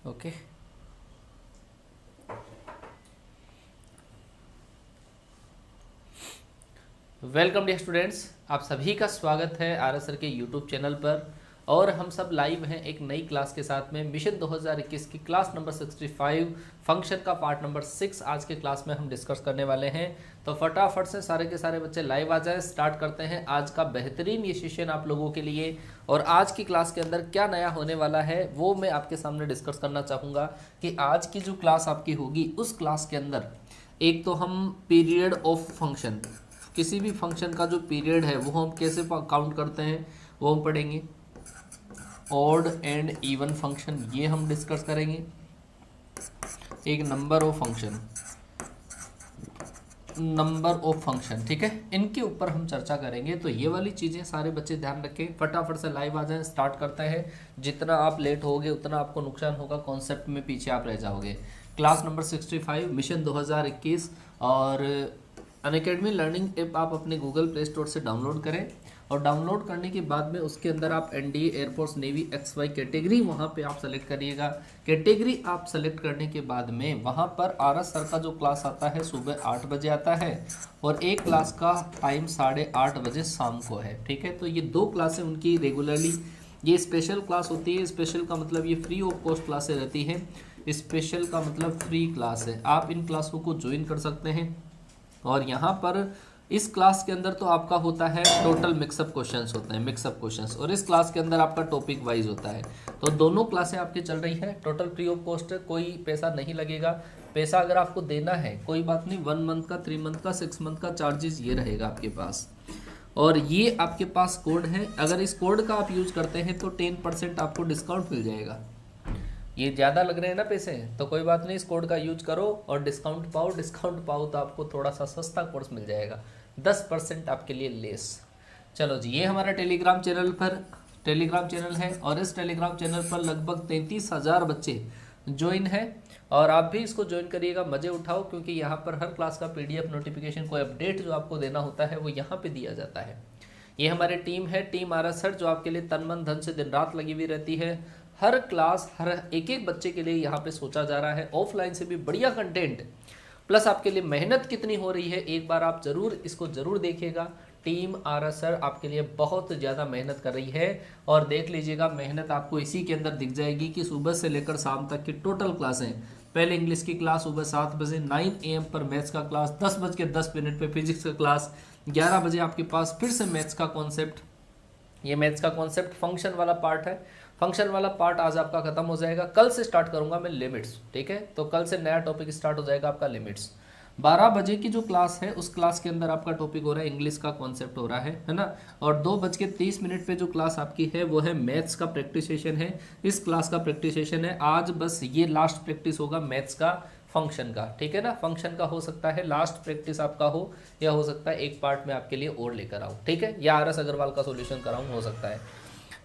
Okay. Welcome dear students, आप सभी का स्वागत है आर एस सर के यूट्यूब चैनल पर। और हम सब लाइव हैं एक नई क्लास के साथ में। मिशन 2021 की क्लास नंबर 65 फंक्शन का पार्ट नंबर 6 आज के क्लास में हम डिस्कस करने वाले हैं। तो फटाफट से सारे के सारे बच्चे लाइव आ जाएं। स्टार्ट करते हैं आज का बेहतरीन ये सेशन आप लोगों के लिए। और आज की क्लास के अंदर क्या नया होने वाला है वो मैं आपके सामने डिस्कस करना चाहूँगा कि आज की जो क्लास आपकी होगी उस क्लास के अंदर एक तो हम पीरियड ऑफ फंक्शन, किसी भी फंक्शन का जो पीरियड है वो हम कैसे काउंट करते हैं वो हम पढ़ेंगे। ऑड एंड इवन फंक्शन ये हम डिस्कस करेंगे। एक नंबर ऑफ फंक्शन, ठीक है, इनके ऊपर हम चर्चा करेंगे। तो ये वाली चीज़ें सारे बच्चे ध्यान रखें, फटाफट से लाइव आ जाएं। स्टार्ट करते हैं। जितना आप लेट होगे उतना आपको नुकसान होगा, कॉन्सेप्ट में पीछे आप रह जाओगे। क्लास नंबर 65 मिशन 2021 और अनअकैडमी लर्निंग ऐप आप अपने गूगल प्ले स्टोर से डाउनलोड करें। और डाउनलोड करने के बाद में उसके अंदर आप NDA, air force, navy, XY category वहाँ पे आप सेलेक्ट करिएगा। कैटेगरी आप सेलेक्ट करने के बाद में वहाँ पर आर एस सर का जो क्लास आता है सुबह 8 बजे आता है और एक क्लास का टाइम 8:30 बजे शाम को है, ठीक है। तो ये दो क्लासें उनकी रेगुलरली, ये स्पेशल क्लास होती है। स्पेशल का मतलब ये फ्री ऑफ कॉस्ट क्लासें रहती हैं। स्पेशल का मतलब फ्री क्लास है, आप इन क्लासों को ज्वाइन कर सकते हैं। और यहाँ पर इस क्लास के अंदर तो आपका होता है टोटल मिक्सअप क्वेश्चंस होते हैं, मिक्सअप क्वेश्चंस, और इस क्लास के अंदर आपका टॉपिक वाइज होता है। तो दोनों क्लासें आपकी चल रही हैं, टोटल फ्री ऑफ कॉस्ट, कोई पैसा नहीं लगेगा। पैसा अगर आपको देना है कोई बात नहीं, 1 मंथ का, 3 मंथ का, 6 मंथ का चार्जेस ये रहेगा आपके पास। और ये आपके पास कोड है, अगर इस कोड का आप यूज करते हैं तो 10% आपको डिस्काउंट मिल जाएगा। ये ज़्यादा लग रहे हैं ना पैसे, तो कोई बात नहीं, इस कोड का यूज करो और डिस्काउंट पाओ तो आपको थोड़ा सा सस्ता कोर्स मिल जाएगा, 10% आपके लिए लेस। चलो जी, ये हमारा टेलीग्राम चैनल है और इस टेलीग्राम चैनल पर लगभग 33,000 बच्चे ज्वाइन है। और आप भी इसको ज्वाइन करिएगा, मज़े उठाओ, क्योंकि यहाँ पर हर क्लास का PDF नोटिफिकेशन, कोई अपडेट जो आपको देना होता है वो यहाँ पे दिया जाता है। ये हमारी टीम है, टीम आर एस सर, जो आपके लिए तन मन धन से दिन रात लगी हुई रहती है। हर क्लास, हर एक एक बच्चे के लिए यहाँ पे सोचा जा रहा है। ऑफलाइन से भी बढ़िया कंटेंट, प्लस आपके लिए मेहनत कितनी हो रही है एक बार आप इसको जरूर देखिएगा। टीम आर एस सर आपके लिए बहुत ज़्यादा मेहनत कर रही है और देख लीजिएगा, मेहनत आपको इसी के अंदर दिख जाएगी कि सुबह से लेकर शाम तक की टोटल क्लासें। पहले इंग्लिश की क्लास सुबह 7 बजे 9 AM पर, मैथ्स का क्लास 10:10 पे, फिजिक्स का क्लास 11 बजे आपके पास फिर से मैथ्स का कॉन्सेप्ट। ये मैथ्स का कॉन्सेप्ट फंक्शन वाला पार्ट है। फंक्शन वाला पार्ट आज आपका खत्म हो जाएगा, कल से स्टार्ट करूंगा मैं लिमिट्स, ठीक है। तो कल से नया टॉपिक स्टार्ट हो जाएगा आपका लिमिट्स। 12 बजे की जो क्लास है उस क्लास के अंदर आपका टॉपिक हो रहा है इंग्लिश का कॉन्सेप्ट हो रहा है ना। और 2:30 पे जो क्लास आपकी है वो है मैथ्स का प्रैक्टिस सेशन है। इस क्लास का प्रैक्टिस सेशन है आज, बस ये लास्ट प्रैक्टिस होगा मैथ्स का फंक्शन का, ठीक है ना। फंक्शन का हो सकता है लास्ट प्रैक्टिस आपका हो, या हो सकता है एक पार्ट में आपके लिए और लेकर आऊँ, ठीक है, या RS अग्रवाल का सोल्यूशन कराऊँ, हो सकता है।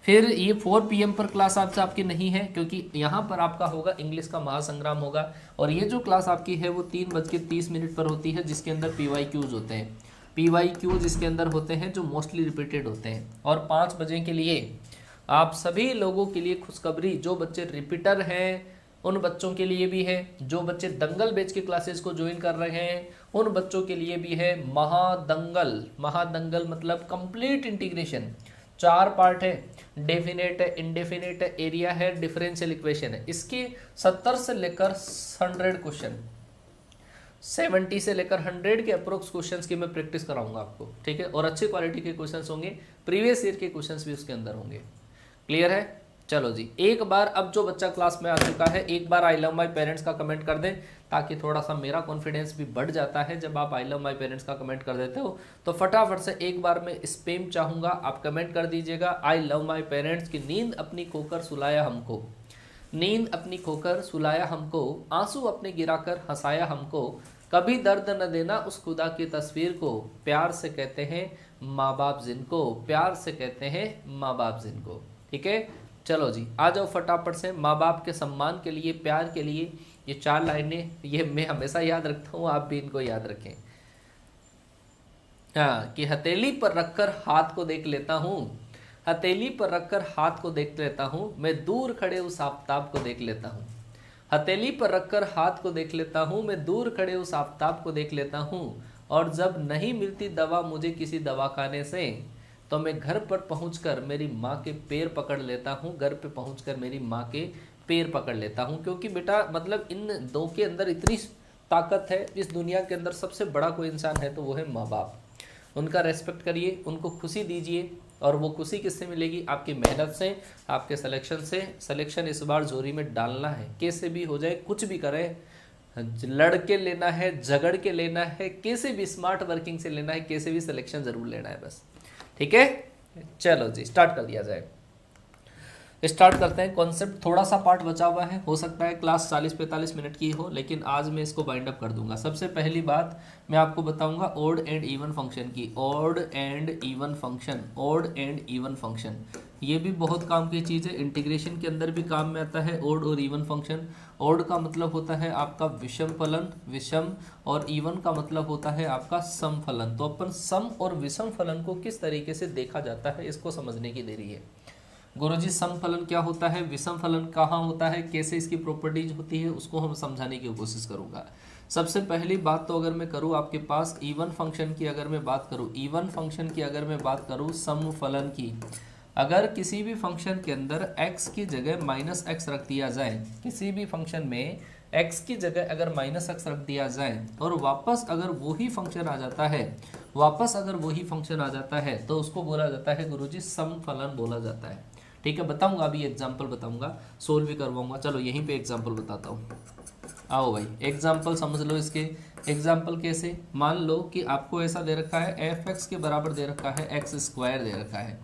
फिर ये 4 PM पर क्लास आपसे आपकी नहीं है, क्योंकि यहाँ पर आपका होगा इंग्लिश का महासंग्राम होगा। और ये जो क्लास आपकी है वो 3:30 पर होती है, जिसके अंदर PYQs होते हैं। PYQs इसके अंदर होते हैं जो मोस्टली रिपीटेड होते हैं। और 5 बजे के लिए आप सभी लोगों के लिए खुशखबरी, जो बच्चे रिपीटर हैं उन बच्चों के लिए भी है, जो बच्चे दंगल बैच की क्लासेस को ज्वाइन कर रहे हैं उन बच्चों के लिए भी है। महादंगल मतलब कंप्लीट इंटीग्रेशन, 4 पार्ट है, डेफिनेट है, इंडेफिनेट है, एरिया है, डिफरेंशियल इक्वेशन है। इसके 70 से लेकर 100 क्वेश्चन, 70 से लेकर 100 के अप्रोक्स क्वेश्चंस की मैं प्रैक्टिस कराऊंगा आपको, ठीक है। और अच्छी क्वालिटी के क्वेश्चंस होंगे, प्रीवियस ईयर के क्वेश्चंस भी उसके अंदर होंगे। क्लियर है? चलो जी, एक बार अब जो बच्चा क्लास में आ चुका है, एक बार आई लव माई पेरेंट्स का कमेंट कर दें, ताकि थोड़ा सा मेरा कॉन्फिडेंस भी बढ़ जाता है जब आप आई लव माई पेरेंट्स का कमेंट कर देते हो। तो फटाफट से एक बार मैं स्पैम चाहूँगा, आप कमेंट कर दीजिएगा, आई लव माई पेरेंट्स की नींद अपनी खोकर सुलाया हमको, नींद अपनी खोकर सुलाया हमको, आंसू अपने गिराकर हंसाया हमको, कभी दर्द न देना उस खुदा की तस्वीर को, प्यार से कहते हैं माँ बाप जिनको, प्यार से कहते हैं माँ बाप जिनको, ठीक है। चलो जी, आ जाओ फटाफट से। माँ बाप के सम्मान के लिए, प्यार के लिए, ये 4 लाइनें ये मैं हमेशा याद रखता हूँ, आप भी इनको याद रखें। हाँ, कि हथेली पर रखकर हाथ को देख लेता हूँ, हथेली पर रखकर हाथ को देख लेता हूँ, मैं दूर खड़े उस आफताब को देख लेता हूँ। हथेली पर रखकर हाथ को देख लेता हूँ, मैं दूर खड़े उस आफताब को देख लेता हूँ, और जब नहीं मिलती दवा मुझे किसी दवाखाने से, तो मैं घर पर पहुंचकर मेरी माँ के पैर पकड़ लेता हूँ, घर पे पहुंचकर मेरी माँ के पैर पकड़ लेता हूँ। क्योंकि बेटा मतलब इन दो के अंदर इतनी ताकत है, इस दुनिया के अंदर सबसे बड़ा कोई इंसान है तो वो है माँ बाप। उनका रेस्पेक्ट करिए, उनको खुशी दीजिए, और वो खुशी किससे मिलेगी? आपकी मेहनत से, आपके सिलेक्शन से। सिलेक्शन इस बार जोरी में डालना है, कैसे भी हो जाए, कुछ भी करें, लड़के लेना है, झगड़ के लेना है, कैसे भी स्मार्ट वर्किंग से लेना है, कैसे भी सिलेक्शन जरूर लेना है बस। ठीक है, चलो जी स्टार्ट कर दिया जाए। स्टार्ट करते हैं। कॉन्सेप्ट थोड़ा सा पार्ट बचा हुआ है, हो सकता है क्लास 40-45 मिनट की हो, लेकिन आज मैं इसको बाइंड अप कर दूंगा। सबसे पहली बात मैं आपको बताऊंगा ऑड एंड इवन फंक्शन की। Odd and even function, odd and even function ये भी बहुत काम की चीज़ है, इंटीग्रेशन के अंदर भी काम में आता है ऑड और इवन फंक्शन। ऑड का मतलब होता है आपका विषम फलन, विषम, और इवन का मतलब होता है आपका सम फलन। तो अपन सम और विषम फलन को किस तरीके से देखा जाता है इसको समझने की देरी है। गुरुजी सम फलन क्या होता है, विषम फलन कहाँ होता है, कैसे इसकी प्रॉपर्टीज होती है, उसको हम समझाने की कोशिश करूंगा। सबसे पहली बात तो अगर मैं करूँ आपके पास इवन फंक्शन की, अगर मैं बात करूँ इवन फंक्शन की, अगर मैं बात करूँ सम फलन की, अगर किसी भी फंक्शन के अंदर x की जगह -x रख दिया जाए, किसी भी फंक्शन में x की जगह अगर -x रख दिया जाए और वापस अगर वही फंक्शन आ जाता है, वापस अगर वही फंक्शन आ जाता है, तो उसको बोला जाता है गुरुजी सम फलन बोला जाता है। ठीक है, बताऊंगा अभी एग्जाम्पल बताऊंगा, सोल्व भी करवाऊंगा। चलो यहीं पे एग्जाम्पल बताता हूँ। आओ भाई एग्जाम्पल समझ लो इसके। एग्जाम्पल कैसे, मान लो कि आपको ऐसा दे रखा है f(x) के बराबर दे रखा है x² दे रखा है।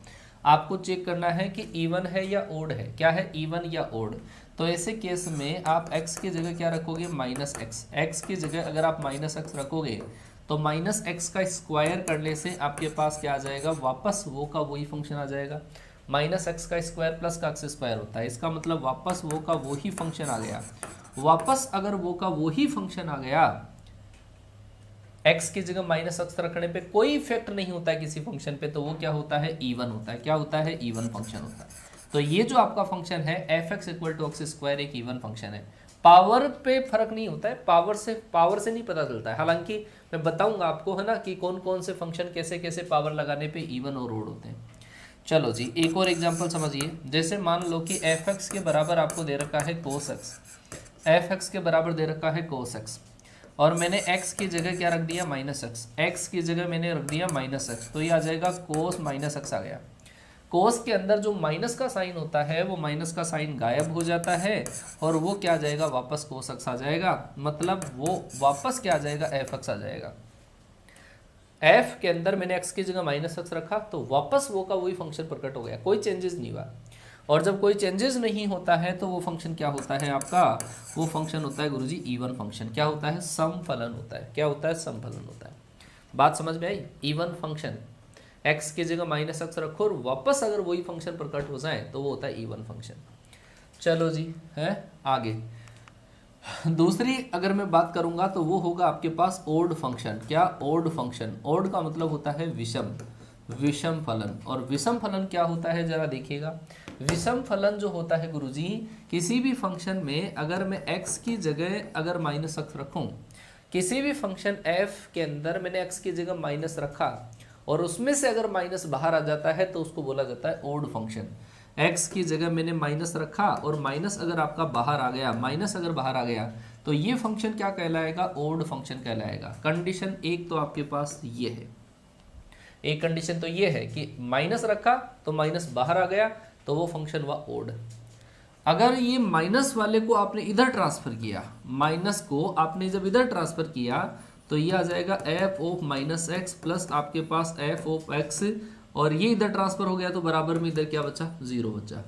आपको चेक करना है कि इवन है या ओड है। क्या है, इवन या ओड। तो ऐसे केस में आप x की जगह क्या रखोगे, -x। x की जगह अगर आप -x रखोगे तो -x का स्क्वायर करने से आपके पास क्या आ जाएगा, वापस वो का वही फंक्शन आ जाएगा। -x का स्क्वायर प्लस का x स्क्वायर होता है, इसका मतलब वापस वो का वही फंक्शन आ गया। वापस अगर वो का वही फंक्शन आ गया, x की जगह -x रखने पे कोई इफेक्ट नहीं होता है किसी फंक्शन पे, तो वो क्या होता है, इवन होता है। क्या होता है, इवन फंक्शन होता है। तो ये जो आपका फंक्शन है f(x = x²) एक इवन फंक्शन है। पावर पे फर्क नहीं होता है, पावर से नहीं पता चलता है। हालांकि मैं बताऊंगा आपको, है ना, कि कौन कौन से फंक्शन कैसे कैसे पावर लगाने पे इवन और ओड होते हैं। चलो जी एक और एग्जांपल समझिए। जैसे मान लो कि f(x) के बराबर आपको दे रखा है cos x, f(x) के बराबर दे रखा है cos x, और मैंने x की जगह क्या रख दिया, -x। x की जगह मैंने रख दिया -x, तो ये आ जाएगा cos -x आ गया। cos के अंदर जो माइनस का साइन होता है, वो माइनस का साइन गायब हो जाता है, और वो क्या आ जाएगा, वापस cos x आ जाएगा। मतलब वो वापस क्या आ जाएगा, f(x) आ जाएगा। f के अंदर मैंने x की जगह -x रखा, तो वापस वो का वही फंक्शन प्रकट हो गया, कोई चेंजेस नहीं हुआ। और जब कोई चेंजेस नहीं होता है तो वो फंक्शन क्या होता है आपका, वो फंक्शन होता है गुरुजी इवन फंक्शन। क्या होता है, सम फलन होता है। क्या होता है, सम फलन होता है। बात समझ में आई। इवन फंक्शन, x की जगह -x रखो और वापस अगर वही फंक्शन प्रकट हो जाए तो वो होता है इवन फंक्शन। चलो जी है आगे। दूसरी अगर मैं बात करूंगा तो वो होगा आपके पास ओड फंक्शन। क्या, ओड फंक्शन। ओड का मतलब होता है विषम, विषम फलन। और विषम फलन क्या होता है जरा देखिएगा। विषम फलन जो होता है गुरुजी, किसी भी फंक्शन में अगर मैं x की जगह अगर -x रखूं, किसी भी फंक्शन f के अंदर मैंने x की जगह माइनस रखा और उसमें से अगर माइनस बाहर आ जाता है तो उसको बोला जाता है ओड फंक्शन। x की जगह मैंने माइनस रखा और माइनस अगर आपका बाहर आ गया, माइनस अगर बाहर आ गया, तो ये फंक्शन क्या कहलाएगा, ओड फंक्शन कहलाएगा। कंडीशन एक तो आपके पास ये है, एक कंडीशन तो ये है कि माइनस रखा तो माइनस बाहर आ गया तो वो फंक्शन हुआ ओड। अगर ये माइनस वाले को आपने इधर ट्रांसफर किया, माइनस को आपने जब इधर ट्रांसफर किया तो ये आ जाएगा f(-x) प्लस आपके पास f(x), और ये इधर ट्रांसफर हो गया तो बराबर में इधर क्या बचा, 0 बचा।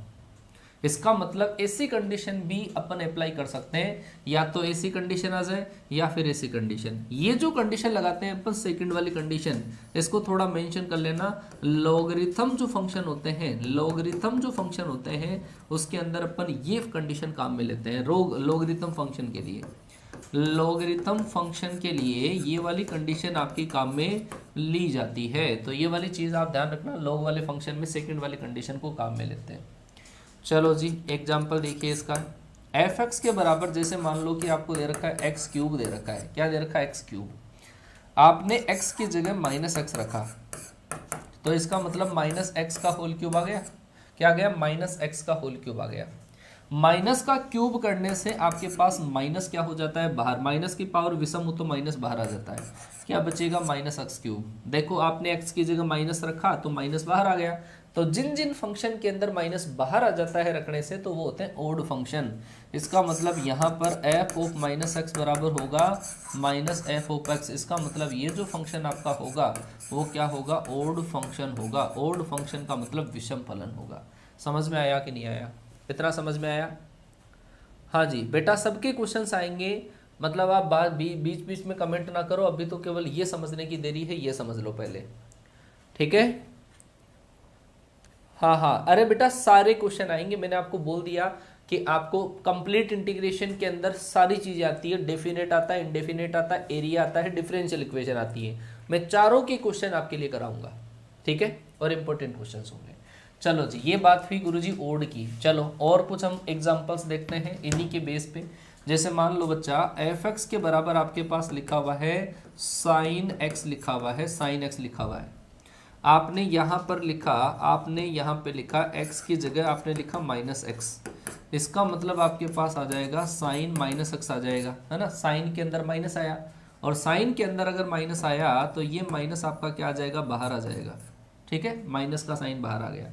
इसका मतलब ऐसी कंडीशन भी अपन अप्लाई कर सकते हैं, या तो ऐसी कंडीशन आ जाए या फिर ऐसी कंडीशन। ये जो कंडीशन लगाते हैं अपन सेकंड वाली कंडीशन, इसको थोड़ा मेंशन कर लेना। लॉगरिथम जो फंक्शन होते हैं, लॉगरिथम जो फंक्शन होते हैं उसके अंदर अपन ये कंडीशन काम में लेते हैं। लॉगरिथम फंक्शन के लिए, लॉगरिथम फंक्शन के लिए ये वाली कंडीशन आपकी काम में ली जाती है। तो ये वाली चीज़ आप ध्यान रखना, लॉग वाले फंक्शन में सेकंड वाली कंडीशन को काम में लेते हैं। चलो जी एग्जाम्पल देखिए इसका। एफ एक्स के बराबर जैसे मान लो कि आपको दे रखा है एक्स क्यूब दे रखा है, क्या दे रखा है एक्स क्यूब, आपने एक्स की जगह माइनस एक्स रखा तो इसका मतलब माइनस एक्स का होल क्यूब आ गया, क्या आ गया माइनस एक्स का होल क्यूब आ गया। माइनस का क्यूब करने से आपके पास माइनस क्या हो जाता है बाहर, माइनस की पावर विषम हो तो माइनस बाहर आ जाता है, क्या बचेगा माइनस एक्स क्यूब। देखो आपने एक्स की जगह माइनस रखा तो माइनस बाहर आ गया, तो जिन जिन फंक्शन के अंदर माइनस बाहर आ जाता है रखने से तो वो होते हैं ओड फंक्शन। इसका मतलब यहाँ पर एफ ऑफ माइनस एक्स बराबर होगा माइनस एफ ऑफ एक्स, इसका मतलब ये जो फंक्शन आपका होगा वो क्या होगा ओड फंक्शन होगा। ओड फंक्शन का मतलब विषम फलन होगा। समझ में आया कि नहीं आया, इतना समझ में आया। हाँ जी बेटा सबके क्वेश्चंस आएंगे, मतलब आप बीच बीच में कमेंट ना करो, अभी तो केवल ये समझने की देरी है, ये समझ लो पहले, ठीक है। हाँ हाँ अरे बेटा सारे क्वेश्चन आएंगे, मैंने आपको बोल दिया कि आपको कंप्लीट इंटीग्रेशन के अंदर सारी चीजें आती है, डेफिनेट आता है, इंडेफिनेट आता है, एरिया आता है, डिफरेंशियल इक्वेशन आती है, मैं चारों के क्वेश्चन आपके लिए कराऊंगा, ठीक है, और इंपॉर्टेंट क्वेश्चन होंगे। चलो जी ये बात हुई गुरुजी ओड की। चलो और कुछ हम एग्जांपल्स देखते हैं इन्हीं के बेस पे। जैसे मान लो बच्चा एफ एक्स के बराबर आपके पास लिखा हुआ है साइन एक्स लिखा हुआ है, साइन एक्स लिखा हुआ है, आपने यहाँ पर लिखा, आपने यहाँ पे लिखा एक्स की जगह आपने लिखा माइनस एक्स, इसका मतलब आपके पास आ जाएगा साइन माइनस एक्स आ जाएगा, है ना। साइन के अंदर माइनस आया और साइन के अंदर अगर माइनस आया तो ये माइनस आपका क्या आ जाएगा बाहर आ जाएगा, ठीक है, माइनस का साइन बाहर आ गया।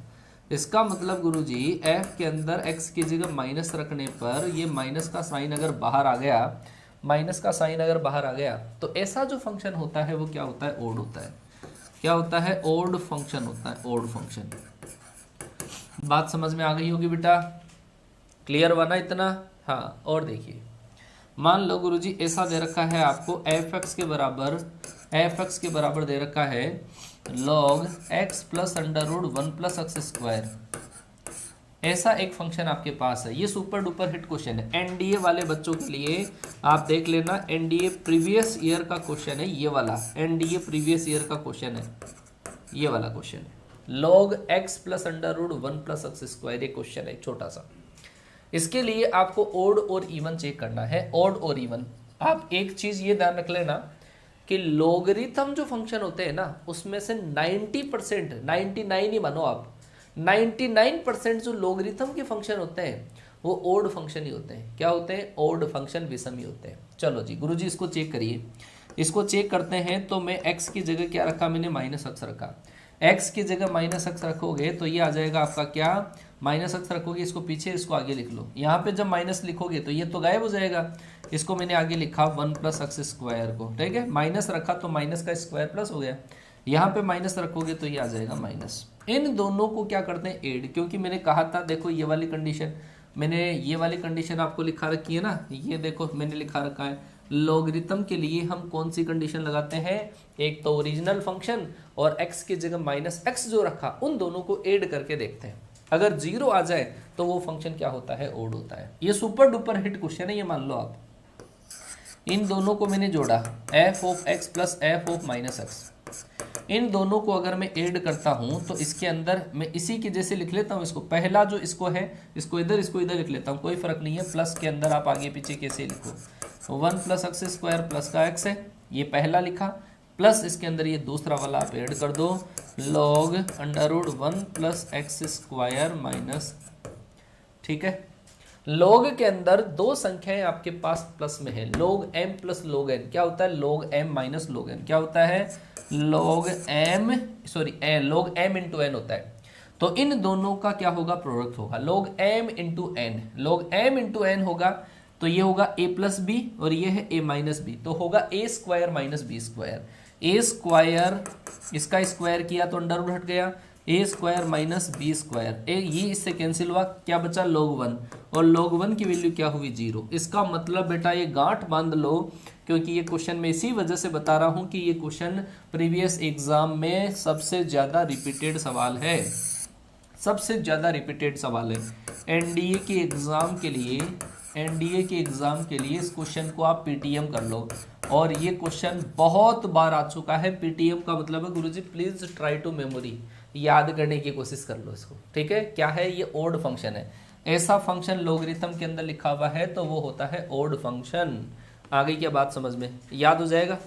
इसका मतलब गुरुजी f के अंदर x की जगह माइनस रखने पर ये माइनस का साइन अगर बाहर आ गया, माइनस का साइन अगर बाहर आ गया तो ऐसा जो फंक्शन होता है वो क्या होता है ओड होता है, क्या होता है ओड फंक्शन होता है, ओड फंक्शन। बात समझ में आ गई होगी बेटा, क्लियर बना इतना। हाँ और देखिए मान लो गुरुजी ऐसा दे रखा है आपको एफ एक्स के बराबर दे रखा है log x plus under root 1 plus x square, ऐसा एक फंक्शन आपके पास है। ये सुपर डुपर हिट क्वेश्चन है एनडीए वाले बच्चों के लिए, आप देख लेना एनडीए प्रीवियस ईयर का क्वेश्चन है ये वाला, एनडीए प्रीवियस ईयर का क्वेश्चन है ये वाला क्वेश्चन है, log x plus under root 1 plus x square, ये क्वेश्चन है छोटा सा। इसके लिए आपको ओड और इवन चेक करना है, ओड और इवन। आप एक चीज ये ध्यान रख लेना कि लोगरिथम जो फंक्शन होते हैं ना उसमें से 90%, 99 ही मानो आप, 99% जो लोगरिथम के फंक्शन होते हैं वो ओड फंक्शन ही होते हैं। क्या होते हैं ओड फंक्शन, विषम ही होते हैं। चलो जी गुरुजी इसको चेक करिए, इसको चेक करते हैं। तो मैं x की जगह क्या रखा, मैंने माइनस एक्स रखा, x की जगह माइनस एक्स रखोगे तो ये आ जाएगा आपका क्या, माइनस एक्स रखोगे इसको पीछे इसको आगे लिख लो, यहाँ पे जब माइनस लिखोगे तो ये तो गायब हो जाएगा, इसको मैंने आगे लिखा 1 प्लस एक्स स्क्वायर को, ठीक है, माइनस रखा तो माइनस का स्क्वायर प्लस हो गया, यहाँ पे माइनस रखोगे तो ये आ जाएगा माइनस। इन दोनों को क्या करते हैं एड, क्योंकि मैंने कहा था देखो ये वाली कंडीशन, मैंने ये वाली कंडीशन आपको लिखा रखी है ना, ये देखो मैंने लिखा रखा है लॉगरिथम के लिए हम कौन सी कंडीशन लगाते हैं, एक तो ओरिजिनल फंक्शन और x की जगह माइनस एक्स जो रखा उन दोनों को ऐड करके देखते हैं, अगर 0 आ जाए तो वो फंक्शन क्या होता है ओड होता है। ये सुपर डुपर हिट क्वेश्चन है, ये मान लो आप। इन दोनों को मैंने जोड़ा f of x plus f of minus x, इन दोनों को अगर मैं ऐड करता हूं तो इसके अंदर मैं इसी के जैसे लिख लेता हूं, इसको पहला जो इसको है इसको इधर लिख लेता हूं, कोई फर्क नहीं है, प्लस के अंदर आप आगे पीछे कैसे लिखो, 1 प्लस एक्स स्क्वायर प्लस का x है, ये पहला लिखा, प्लस इसके अंदर ये दूसरा वाला आप ऐड कर दो log under root 1 plus x square minus, ठीक है। log के अंदर दो संख्याएं आपके पास प्लस में है, log m plus log n, क्या होता है log m minus log n, क्या होता है log m इंटू n होता है। तो इन दोनों का क्या होगा प्रोडक्ट होगा log m into n, log m into n होगा तो ये होगा a प्लस बी और ये है a माइनस बी, तो होगा a square minus b square, a square इसका स्क्वायर किया तो अंडर रूट हट गया, a square minus b square, ये इससे कैंसिल हुआ, क्या बचा log 1 और log 1 की वैल्यू क्या हुई 0। इसका मतलब बेटा ये गांठ बांध लो, क्योंकि ये क्वेश्चन मैं इसी वजह से बता रहा हूं कि ये क्वेश्चन प्रीवियस एग्जाम में सबसे ज्यादा रिपीटेड सवाल है, सबसे ज्यादा रिपीटेड सवाल है। एनडीए के एग्जाम के लिए, एनडीए के एग्जाम के लिए इस क्वेश्चन को आप पीटीएम कर लो, और ये क्वेश्चन बहुत बार आ चुका है। पीटीएम का मतलब है गुरुजी प्लीज ट्राई टू मेमोरी, याद करने की कोशिश कर लो इसको, ठीक है। क्या है ये ओड फंक्शन है, ऐसा फंक्शन लोगरिथम के अंदर लिखा हुआ है तो वो होता है ओड फंक्शन। आगे क्या बात समझ में याद हो जाएगा?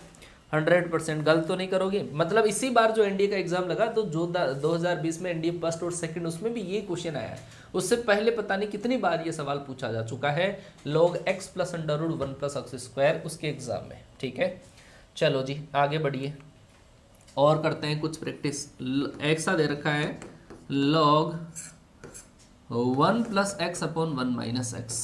100% गलत तो नहीं करोगे। मतलब इसी बार जो एनडीए का एग्जाम लगा तो जो 2020 में एनडीए फर्स्ट और सेकंड उसमें भी ये क्वेश्चन आया है। उससे पहले पता नहीं कितनी बार ये सवाल पूछा जा चुका है log x plus under root 1 plus x square उसके एग्जाम में। ठीक है, चलो जी आगे बढ़िए और करते हैं कुछ प्रैक्टिस। एक्स दे रखा है log 1 plus x upon 1 minus x,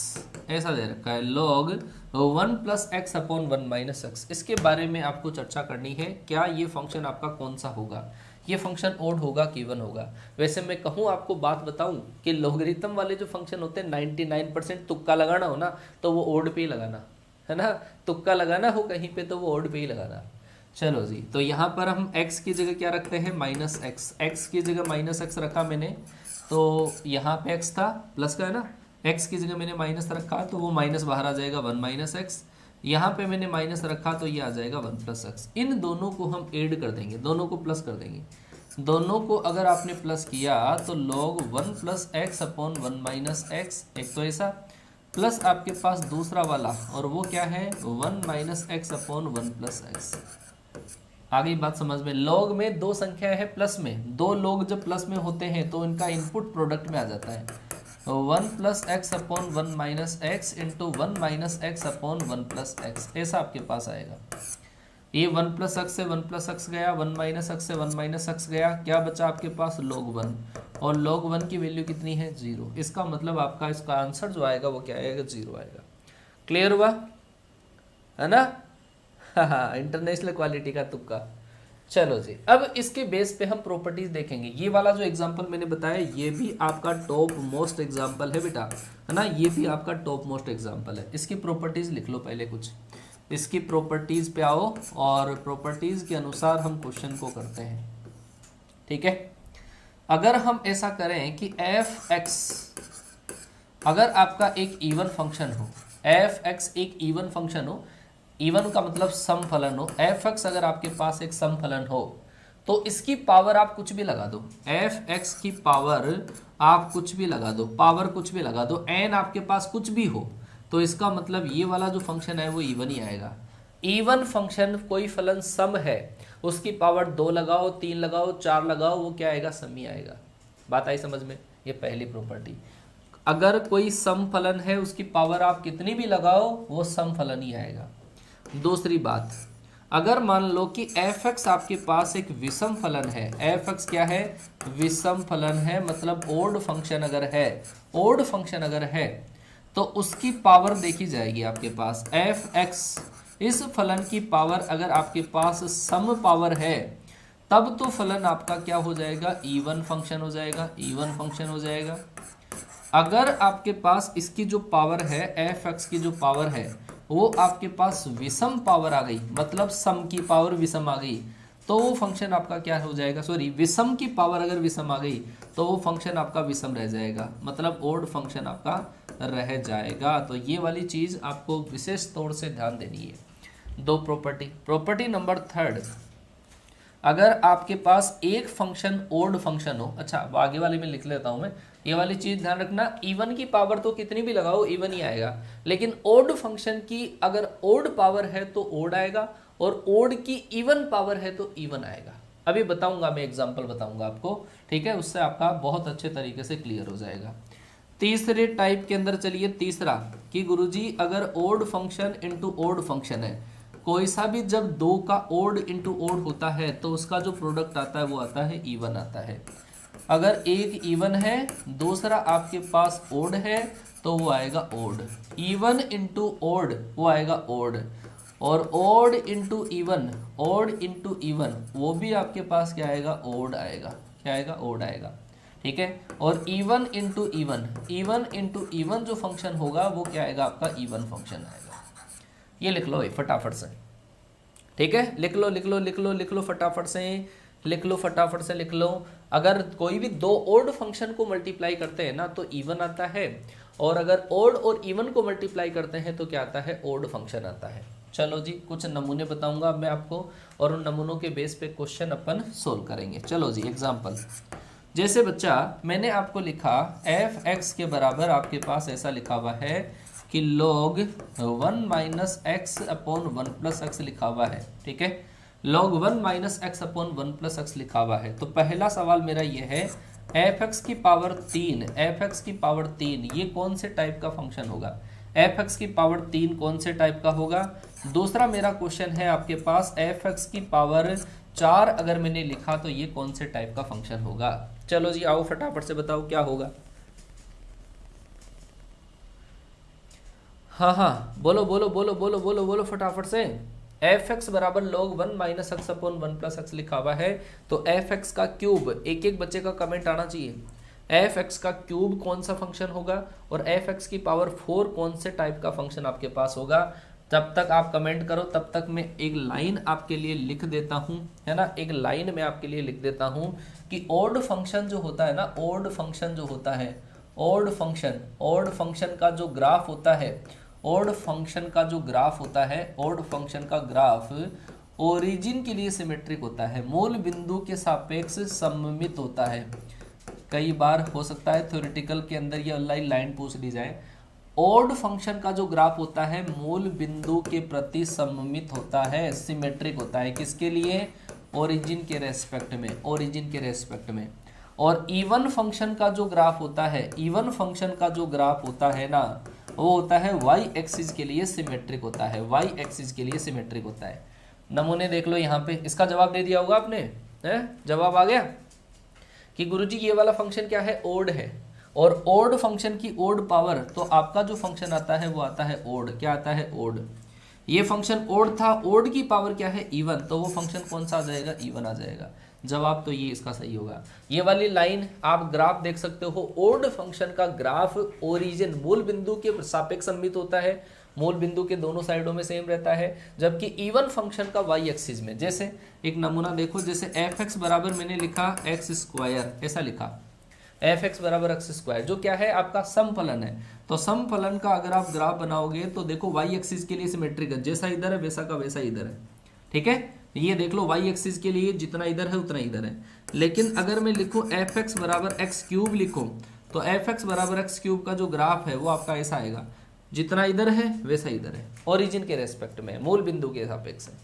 ऐसा दे रखा है log 1 plus x upon 1 minus x. इसके बारे में आपको चर्चा करनी है, क्या ये फंक्शन आपका कौन सा होगा, ये फंक्शन ओड होगा कि इवन होगा। वैसे मैं कहूँ आपको बात बताऊं कि लोगरिथम वाले जो फंक्शन होते हैं 99% तुक्का लगाना हो ना तो वो ओड पे ही लगाना है ना, तुक्का लगाना हो कहीं पे तो वो ओड पे ही लगाना। चलो जी, तो यहाँ पर हम x की जगह क्या रखते हैं माइनस एक्स, एक्स की जगह माइनस एक्स रखा मैंने तो यहाँ पे x था प्लस का है ना, x की जगह मैंने माइनस रखा तो वो माइनस बाहर आ जाएगा 1 माइनस एक्स, यहाँ पे मैंने माइनस रखा तो ये आ जाएगा 1 प्लस एक्स। इन दोनों को हम ऐड कर देंगे, दोनों को प्लस कर देंगे। दोनों को अगर आपने प्लस किया तो log 1 plus x upon 1 minus x, एक तो ऐसा प्लस आपके पास दूसरा वाला और वो क्या है 1 minus x upon 1 plus x. आगे बात समझ में, लॉग में दो संख्या है प्लस में, दो लोग जब प्लस में होते हैं तो इनका इनपुट प्रोडक्ट में आ जाता है 1 plus x upon 1 minus x into 1 minus x upon 1 plus x, ऐसा आपके पास आएगा। ये 1 प्लस एक्स से 1 प्लस एक्स गया, 1 माइनस एक्स से 1 माइनस एक्स गया, क्या बचा आपके पास log 1 और log 1 की वैल्यू कितनी है 0। इसका मतलब आपका इसका आंसर जो आएगा वो क्या आएगा 0 आएगा। क्लियर हुआ है ना? हाँ, इंटरनेशनल क्वालिटी का तुक्का। चलो जी, अब इसके बेस पे हम प्रॉपर्टीज देखेंगे। ये वाला जो एग्जांपल मैंने बताया ये भी आपका टॉप मोस्ट एग्जांपल है बेटा, है ना, ये भी आपका टॉप मोस्ट एग्जांपल है। इसकी प्रॉपर्टीज लिख लो पहले कुछ, इसकी प्रॉपर्टीज पे आओ और प्रॉपर्टीज के अनुसार हम क्वेश्चन को करते हैं। ठीक है, अगर हम ऐसा करें कि एफ एक्स अगर आपका एक इवन फंक्शन हो, एफ एक्स एक इवन फंक्शन हो, इवन का मतलब सम फलन हो, एफ एक्स अगर आपके पास एक सम फलन हो तो इसकी पावर आप कुछ भी लगा दो, एफ एक्स की पावर आप कुछ भी लगा दो, पावर कुछ भी लगा दो, एन आपके पास कुछ भी हो तो इसका मतलब ये वाला जो फंक्शन है वो इवन ही आएगा। इवन फंक्शन कोई फलन सम है उसकी पावर 2 लगाओ 3 लगाओ 4 लगाओ वो क्या आएगा सम ही आएगा। बात आई समझ में? ये पहली प्रॉपर्टी। अगर कोई सम फलन है उसकी पावर आप कितनी भी लगाओ वो सम फलन ही आएगा। दूसरी बात, अगर मान लो कि एफ एक्स आपके पास एक विषम फलन है, एफ एक्स क्या है विषम फलन है, मतलब ओड फंक्शन अगर है, ओड फंक्शन अगर है तो उसकी पावर देखी जाएगी आपके पास एफ एक्स, इस फलन की पावर अगर आपके पास सम पावर है तब तो फलन आपका क्या हो जाएगा इवन फंक्शन हो जाएगा, इवन फंक्शन हो जाएगा। अगर आपके पास इसकी जो पावर है एफ एक्स की जो पावर है वो आपके पास विषम पावर आ गई, मतलब सम की पावर विषम आ गई तो वो फंक्शन आपका क्या हो जाएगा, सॉरी विषम की पावर अगर विषम आ गई तो वो फंक्शन आपका विषम रह जाएगा, मतलब ओड फंक्शन आपका रह जाएगा। तो ये वाली चीज आपको विशेष तौर से ध्यान देनी है। दो प्रॉपर्टी नंबर 3, अगर आपके पास एक फंक्शन ओड फंक्शन हो, अच्छा आगे वाले में लिख लेता हूं मैं, ये वाली चीज ध्यान रखना, इवन की पावर तो कितनी भी लगाओ इवन ही आएगा, लेकिन ओड फंक्शन की अगर ओड पावर है तो ओड आएगा और ओड की इवन पावर है तो इवन आएगा। अभी बताऊंगा मैं, एग्जांपल बताऊंगा आपको, ठीक है, उससे आपका बहुत अच्छे तरीके से क्लियर हो जाएगा। तीसरे टाइप के अंदर चलिए, तीसरा कि गुरुजी अगर odd function into odd function है, कोई सा भी जब दो का ओड इंटू ओड होता है तो उसका जो प्रोडक्ट आता है वो आता है इवन आता है। अगर एक इवन है दूसरा आपके पास ओड है तो वो आएगा ओड, इवन इंटू ओड वो आएगा ओड, और odd into even, odd into even वो भी आपके पास क्या आएगा ओड आएगा, क्या आएगा ओड आएगा, ठीक है। और even into even, even into even जो फंक्शन होगा वो क्या आएगा आपका इवन फंक्शन आएगा। ये लिख लो फटाफट से, ठीक है, लिख लो लिख लो लिख लो लिख लो फटाफट से, लिख लो फटाफट से लिख लो। अगर कोई भी दो ओड फंक्शन को मल्टीप्लाई करते हैं ना तो इवन आता है, और अगर ओड और इवन को मल्टीप्लाई करते हैं तो क्या आता है ओड फंक्शन आता है। चलो जी, कुछ नमूने बताऊंगा अब मैं आपको और उन नमूनों के बेस पे क्वेश्चन अपन सोल्व करेंगे। चलो जी, एग्जाम्पल, जैसे बच्चा मैंने आपको लिखा एफ एक्स के बराबर आपके पास ऐसा लिखा हुआ है कि log 1 minus x upon 1 plus x लिखा हुआ है, ठीक है। log 1 minus x upon 1 plus x लिखा हुआ है। तो पहला सवाल मेरा ये है एफ एक्स की पावर 3, एफ एक्स की पावर 3 ये कौन से टाइप का फंक्शन होगा? एफ एक्स की पावर 3 कौन से टाइप का होगा? दूसरा मेरा क्वेश्चन है आपके पास एफ एक्स की पावर 4 अगर मैंने लिखा तो ये कौन से टाइप का फंक्शन होगा? चलो जी आओ फटाफट से बताओ क्या होगा। हाँ हाँ बोलो बोलो बोलो बोलो बोलो बोलो फटाफट से। एफ एक्स बराबर log 1 minus x upon 1 plus x लिखा हुआ है, तो एफ एक्स का क्यूब, एक एक बच्चे का कमेंट आना चाहिए। एफ एक्स का क्यूब कौन सा फंक्शन होगा और एफ एक्स की पावर 4 कौन से टाइप का फंक्शन आपके पास होगा? जब तक आप कमेंट करो तब तक मैं एक लाइन आपके लिए लिख देता हूँ, है ना, एक लाइन में आपके लिए लिख देता हूँ कि ओड फंक्शन जो होता है ना, ओड फंक्शन जो होता है, ओड फंक्शन का जो ग्राफ होता है, ओड फंक्शन का जो ग्राफ होता है, ओड फंक्शन का ग्राफ ओरिजिन के लिए सिमेट्रिक होता है, मूल बिंदु के सापेक्ष सममित होता है। कई बार हो सकता है थ्योरेटिकल के अंदर ये लाइन पूछ ली जाए। ओड फंक्शन का जो ग्राफ होता है मूल बिंदु के प्रति सममित होता है, सिमेट्रिक होता है। किसके लिए? ओरिजिन के रेस्पेक्ट में, ओरिजिन के रेस्पेक्ट में। और इवन फंक्शन का जो ग्राफ होता है, इवन फंक्शन का जो ग्राफ होता है ना, वो होता है वाई एक्सिस के लिए सिमेट्रिक होता है, वाई एक्सिस के लिए सिमेट्रिक होता है। नमूने देख लो यहाँ पे, इसका जवाब दे दिया होगा आपने, है? जवाब आ गया कि गुरुजी ये वाला फंक्शन क्या है? ओड है। और ओड फंक्शन की ओड पावर, तो आपका जो फंक्शन आता है वो आता है ओड। क्या आता है? ओड। ये फंक्शन ओड था, ओड की पावर क्या है? इवन, तो वो फंक्शन कौन सा आ जाएगा? इवन आ जाएगा। जवाब तो ये इसका सही होगा। ये वाली लाइन आप ग्राफ देख सकते हो, ओड फंक्शन का ग्राफ ओरिजिन मूल बिंदु के सापेक्ष सममित होता है, मूल बिंदु के दोनों साइडों में सेम रहता है, जबकि इवन फंक्शन का वाई एक्सिस में। जैसे एक नमूना देखो, जैसे एफ एक्स बराबर मैंने लिखा एक्स स्क्वायर, ऐसा लिखा एफ एक्स बराबर एक्स स्क्वायर, जो क्या है? आपका समफलन है। तो समफलन का अगर आप ग्राफ बनाओगे तो देखो वाई एक्सिस के लिए सिमेट्रिक है, जैसा इधर है वैसा का वैसा इधर है, ठीक है। ये देख लो वाई एक्सिस के लिए जितना इधर है उतना इधर है। लेकिन अगर मैं लिखूं एफ एक्स बराबर एक्स क्यूब लिखूं, तो एफ एक्स बराबर एक्स क्यूब का जो ग्राफ है वो आपका ऐसा आएगा, जितना इधर है वैसा इधर है, ओरिजिन के रेस्पेक्ट में, मूल बिंदु के सापेक्ष है,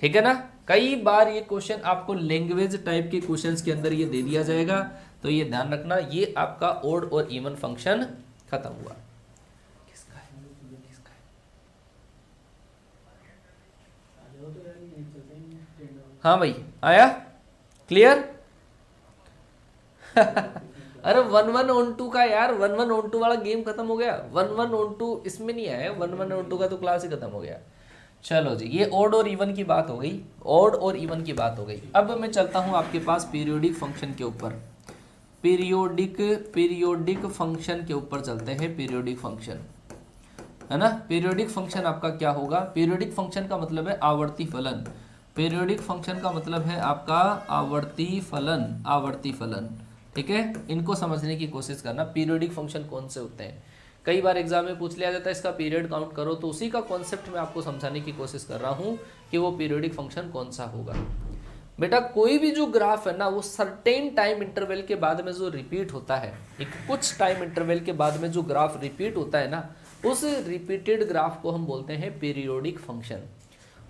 ठीक है ना। कई बार ये क्वेश्चन आपको लैंग्वेज टाइप के क्वेश्चंस के अंदर ये दे दिया जाएगा, तो ये ध्यान रखना। ये आपका ओड और इवन फंक्शन खत्म हुआ। किसका है? किसका है? हाँ भाई आया क्लियर? अरे 1 1 on 2 का यार, 1 1 on 2 वाला गेम खत्म हो गया। 1 1 on 2 इसमें नहीं आया, 1 1 on 2 का तो क्लास ही खत्म हो गया। चलो जी, ये ओड और इवन की बात हो गई, ओड और इवन की बात हो गई। अब मैं चलता हूँ आपके पास पीरियोडिक फंक्शन के ऊपर, पीरियोडिक फंक्शन के ऊपर चलते हैं। पीरियोडिक फंक्शन है ना, पीरियोडिक फंक्शन आपका क्या होगा? पीरियोडिक फंक्शन का मतलब है आवर्ती फलन। पीरियोडिक फंक्शन का मतलब है आपका आवर्ती फलन, आवर्ती फलन, ठीक है। इनको समझने की कोशिश करना, पीरियोडिक फंक्शन कौन से होते हैं। कई बार एग्जाम में पूछ लिया जाता है इसका पीरियड काउंट करो, तो उसी का कॉन्सेप्ट मैं आपको समझाने की कोशिश कर रहा हूँ कि वो पीरियोडिक फंक्शन कौन सा होगा। बेटा कोई भी जो ग्राफ है ना, वो सर्टेन टाइम इंटरवल के बाद में जो रिपीट होता है, एक कुछ टाइम इंटरवल के बाद में जो ग्राफ रिपीट होता है ना, उस रिपीटेड ग्राफ को हम बोलते हैं पीरियोडिक फंक्शन।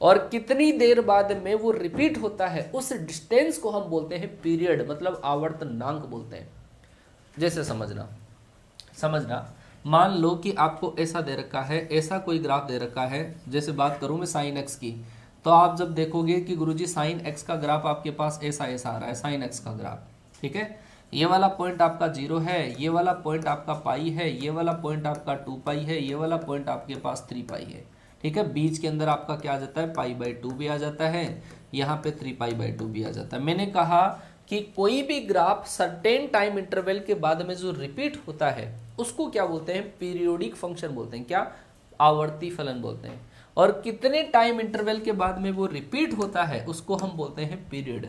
और कितनी देर बाद में वो रिपीट होता है, उस डिस्टेंस को हम बोलते हैं पीरियड, मतलब आवर्तनांक बोलते हैं। जैसे समझना मान लो कि आपको ऐसा दे रखा है, ऐसा कोई ग्राफ दे रखा है, जैसे बात करूं मैं साइन एक्स की, तो आप जब देखोगे कि गुरुजी साइन एक्स का ग्राफ आपके पास ऐसा ऐसा आ रहा है, साइन एक्स का ग्राफ, ठीक है। ये वाला पॉइंट आपका 0 है, ये वाला पॉइंट आपका पाई है, ये वाला पॉइंट आपका 2 पाई है, ये वाला पॉइंट आपके पास 3 पाई है, ठीक है। बीच के अंदर आपका क्या आ जाता है? पाई/2 भी आ जाता है, यहाँ पे 3 पाई/2 भी आ जाता है। मैंने कहा कि कोई भी ग्राफ सर्टेन टाइम इंटरवल के बाद में जो रिपीट होता है उसको क्या बोलते हैं? पीरियोडिक फंक्शन बोलते हैं। क्या? आवर्ती फलन बोलते हैं। और कितने टाइम इंटरवल के बाद में वो रिपीट होता है उसको हम बोलते हैं पीरियड।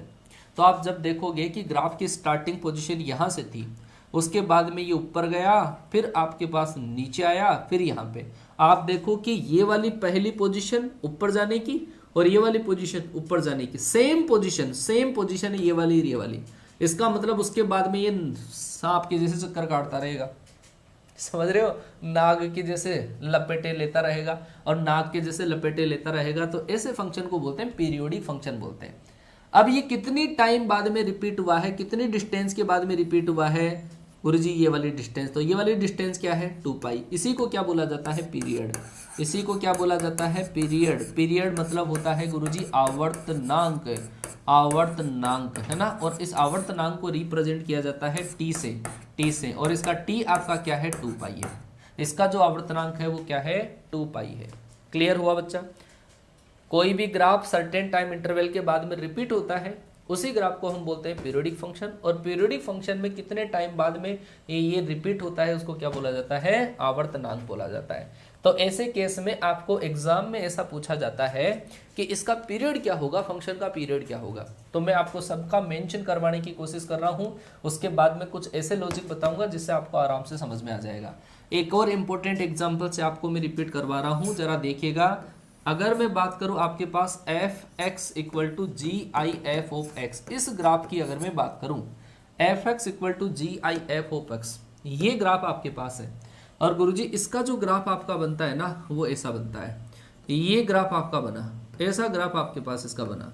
तो आप जब देखोगे कि ग्राफ की स्टार्टिंग पोजीशन यहाँ से थी, उसके बाद में ये ऊपर गया, फिर आपके पास नीचे आया, फिर यहाँ पे आप देखो कि ये वाली पहली पोजीशन ऊपर जाने की और ये वाली पोजीशन ऊपर जाने की, सेम पोजीशन है ये वाली और ये वाली। इसका मतलब उसके बाद में ये सांप के जैसे चक्कर काटता रहेगा, समझ रहे हो, नाग के जैसे लपेटे लेता रहेगा और नाग के जैसे लपेटे लेता रहेगा। तो ऐसे फंक्शन को बोलते हैं पीरियोडिक फंक्शन बोलते हैं। अब ये कितनी टाइम बाद में रिपीट हुआ है, कितनी डिस्टेंस के बाद में रिपीट हुआ है गुरुजी, ये वाली डिस्टेंस। तो ये वाली डिस्टेंस क्या है 2π, इसी को क्या बोला जाता है पीरियड, इसी को क्या बोला जाता है पीरियड। पीरियड मतलब होता है गुरुजी आवर्तनांक, आवर्तनांक है ना। और इस आवर्तनांक को रिप्रेजेंट किया जाता है टी से, और इसका टी आपका क्या है 2π है। इसका जो आवर्तनांक है वो क्या है 2π है। क्लियर हुआ बच्चा। कोई भी ग्राफ सर्टेन टाइम इंटरवल के बाद में रिपीट होता है, उसी ग्राफ को हम बोलते हैं पीरियोडिक फंक्शन। और पीरियोडिक फंक्शन में कितने टाइम बाद में ये रिपीट होता है उसको क्या बोला जाता है, आवर्तनांक बोला जाता है। तो ऐसे केस में आपको एग्जाम में ऐसा पूछा जाता है कि इसका पीरियड क्या होगा, फंक्शन का पीरियड क्या होगा। तो मैं आपको सबका मेंशन करवाने की कोशिश कर रहा हूं, उसके बाद में कुछ ऐसे लॉजिक बताऊंगा जिससे आपको आराम से समझ में आ जाएगा। एक और इंपॉर्टेंट एग्जाम्पल से आपको मैं रिपीट करवा रहा हूं, जरा देखिएगा। अगर मैं बात करूं आपके पास f x equal to g I F of x, इस ग्राफ की अगर मैं बात करूं f x equal to g I F of x, ये ग्राफ आपके पास है। और गुरुजी इसका जो ग्राफ आपका बनता है ना वो ऐसा बनता है, ये ग्राफ आपका बना, ऐसा ग्राफ आपके पास इसका बना।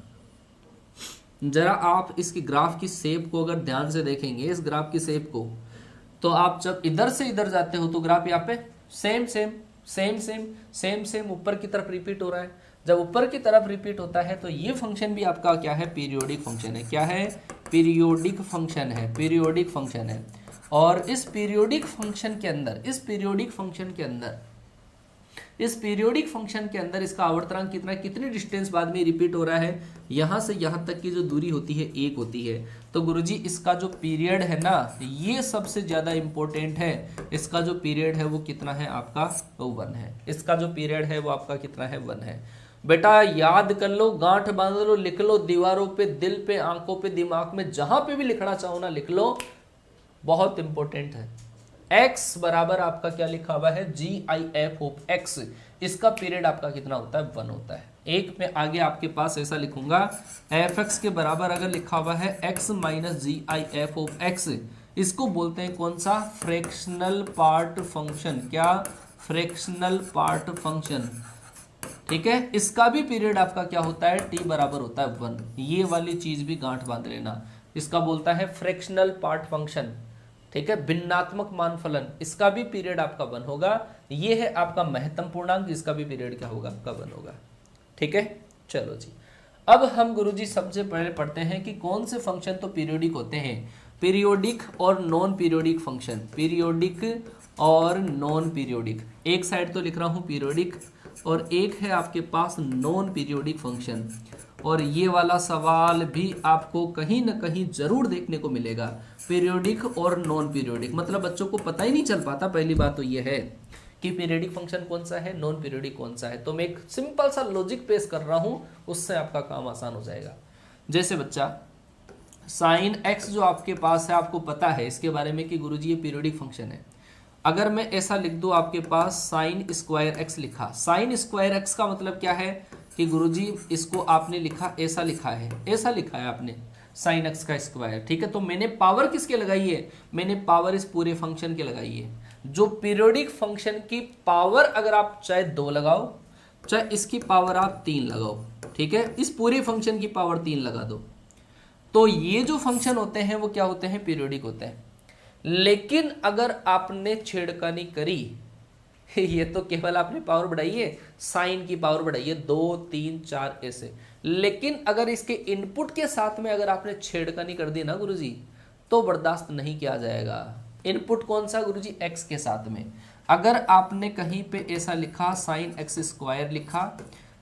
जरा आप इसकी ग्राफ की शेप को अगर ध्यान से देखेंगे, इस ग्राफ की शेप को, तो आप जब इधर से इधर जाते हो तो ग्राफ यहाँ पे same same same same same same ऊपर की तरफ रिपीट हो रहा है। जब ऊपर की तरफ रिपीट होता है तो ये फंक्शन भी आपका क्या है, पीरियोडिक फंक्शन है। क्या है, पीरियोडिक फंक्शन है, पीरियोडिक फंक्शन है। और इस पीरियोडिक फंक्शन के अंदर, इस पीरियोडिक फंक्शन के अंदर, इस पीरियोडिक फंक्शन के अंदर इसका आवर्तनांक कितना, कितनी डिस्टेंस बाद में रिपीट हो रहा है, यहां से यहां तक की जो दूरी होती है 1 होती है। तो गुरुजी इसका जो पीरियड है ना ये सबसे ज्यादा इंपॉर्टेंट है। इसका जो पीरियड है वो कितना है आपका, वो 1 है। इसका जो पीरियड है वो आपका कितना है, 1 है। बेटा याद कर लो, गांठ बांध लो, लिख लो, दीवारों पे, दिल पे, आंखों पे, दिमाग में, जहां पे भी लिखना चाहो ना लिख लो, बहुत इंपॉर्टेंट है। x बराबर आपका क्या लिखा हुआ है, जी आई एफ ऑफ x, इसका पीरियड आपका कितना होता है, 1 होता है। एक में आगे आपके पास ऐसा लिखूंगा, एफ एक्स के बराबर अगर लिखा हुआ है x minus G I F of x, इसको बोलते हैं कौन सा, फ्रैक्शनल पार्ट फंक्शन। क्या, फ्रैक्शनल पार्ट फंक्शन, ठीक है। इसका भी पीरियड आपका क्या होता है, t बराबर होता है 1। ये वाली चीज भी गांठ बांध लेना, इसका बोलता है फ्रैक्शनल पार्ट फंक्शन, ठीक है, भिन्नात्मक मान फलन। इसका भी पीरियड आपका 1 होगा। ये है आपका महत्तम पूर्णांक, इसका भी पीरियड क्या होगा, आपका 1 होगा। ठीक है, चलो जी। अब हम गुरुजी सबसे पहले पढ़ते हैं कि कौन से फंक्शन तो पीरियोडिक होते हैं, पीरियोडिक और नॉन पीरियोडिक फंक्शन, पीरियोडिक और नॉन पीरियोडिक। एक साइड तो लिख रहा हूं पीरियोडिक और एक है आपके पास नॉन पीरियोडिक फंक्शन। और ये वाला सवाल भी आपको कहीं ना कहीं जरूर देखने को मिलेगा, पीरियोडिक और नॉन पीरियोडिक। मतलब बच्चों को पता ही नहीं चल पाता, पहली बात तो ये है कि पीरियोडिक फंक्शन कौन सा है, नॉन पीरियोडिक कौन सा है। तो मैं एक सिंपल सा लॉजिक पेश कर रहा हूं, उससे आपका काम आसान हो जाएगा। जैसे बच्चा साइन एक्स जो आपके पास है, आपको पता है इसके बारे में कि गुरुजी ये पीरियोडिक फंक्शन है। अगर मैं ऐसा लिख दूं आपके पास साइन स्क्वायर एक्स लिखा, साइन स्क्वायर एक्स का मतलब क्या है कि गुरुजी इसको आपने लिखा, ऐसा लिखा है, ऐसा लिखा है आपने साइन एक्स का स्क्वायर, ठीक है। तो मैंने पावर किसके लगाई है, मैंने पावर इस पूरे फंक्शन के लगाई है। जो पीरियोडिक फंक्शन की पावर अगर आप चाहे 2 लगाओ, चाहे इसकी पावर आप 3 लगाओ, ठीक है, इस पूरे फंक्शन की पावर 3 लगा दो, तो ये जो फंक्शन होते हैं वो क्या होते हैं, पीरियोडिक होते हैं। लेकिन अगर आपने छेड़खानी करी, ये तो केवल आपने पावर बढ़ाई है, साइन की पावर बढ़ाई है 2 3 4 ऐसे, लेकिन अगर इसके इनपुट के साथ में अगर आपने छेड़खानी कर दी ना गुरुजी, तो बर्दाश्त नहीं किया जाएगा। इनपुट कौन सा गुरुजी, एक्स के साथ में। अगर आपने कहीं पे ऐसा लिखा साइन एक्स स्क्वायर लिखा,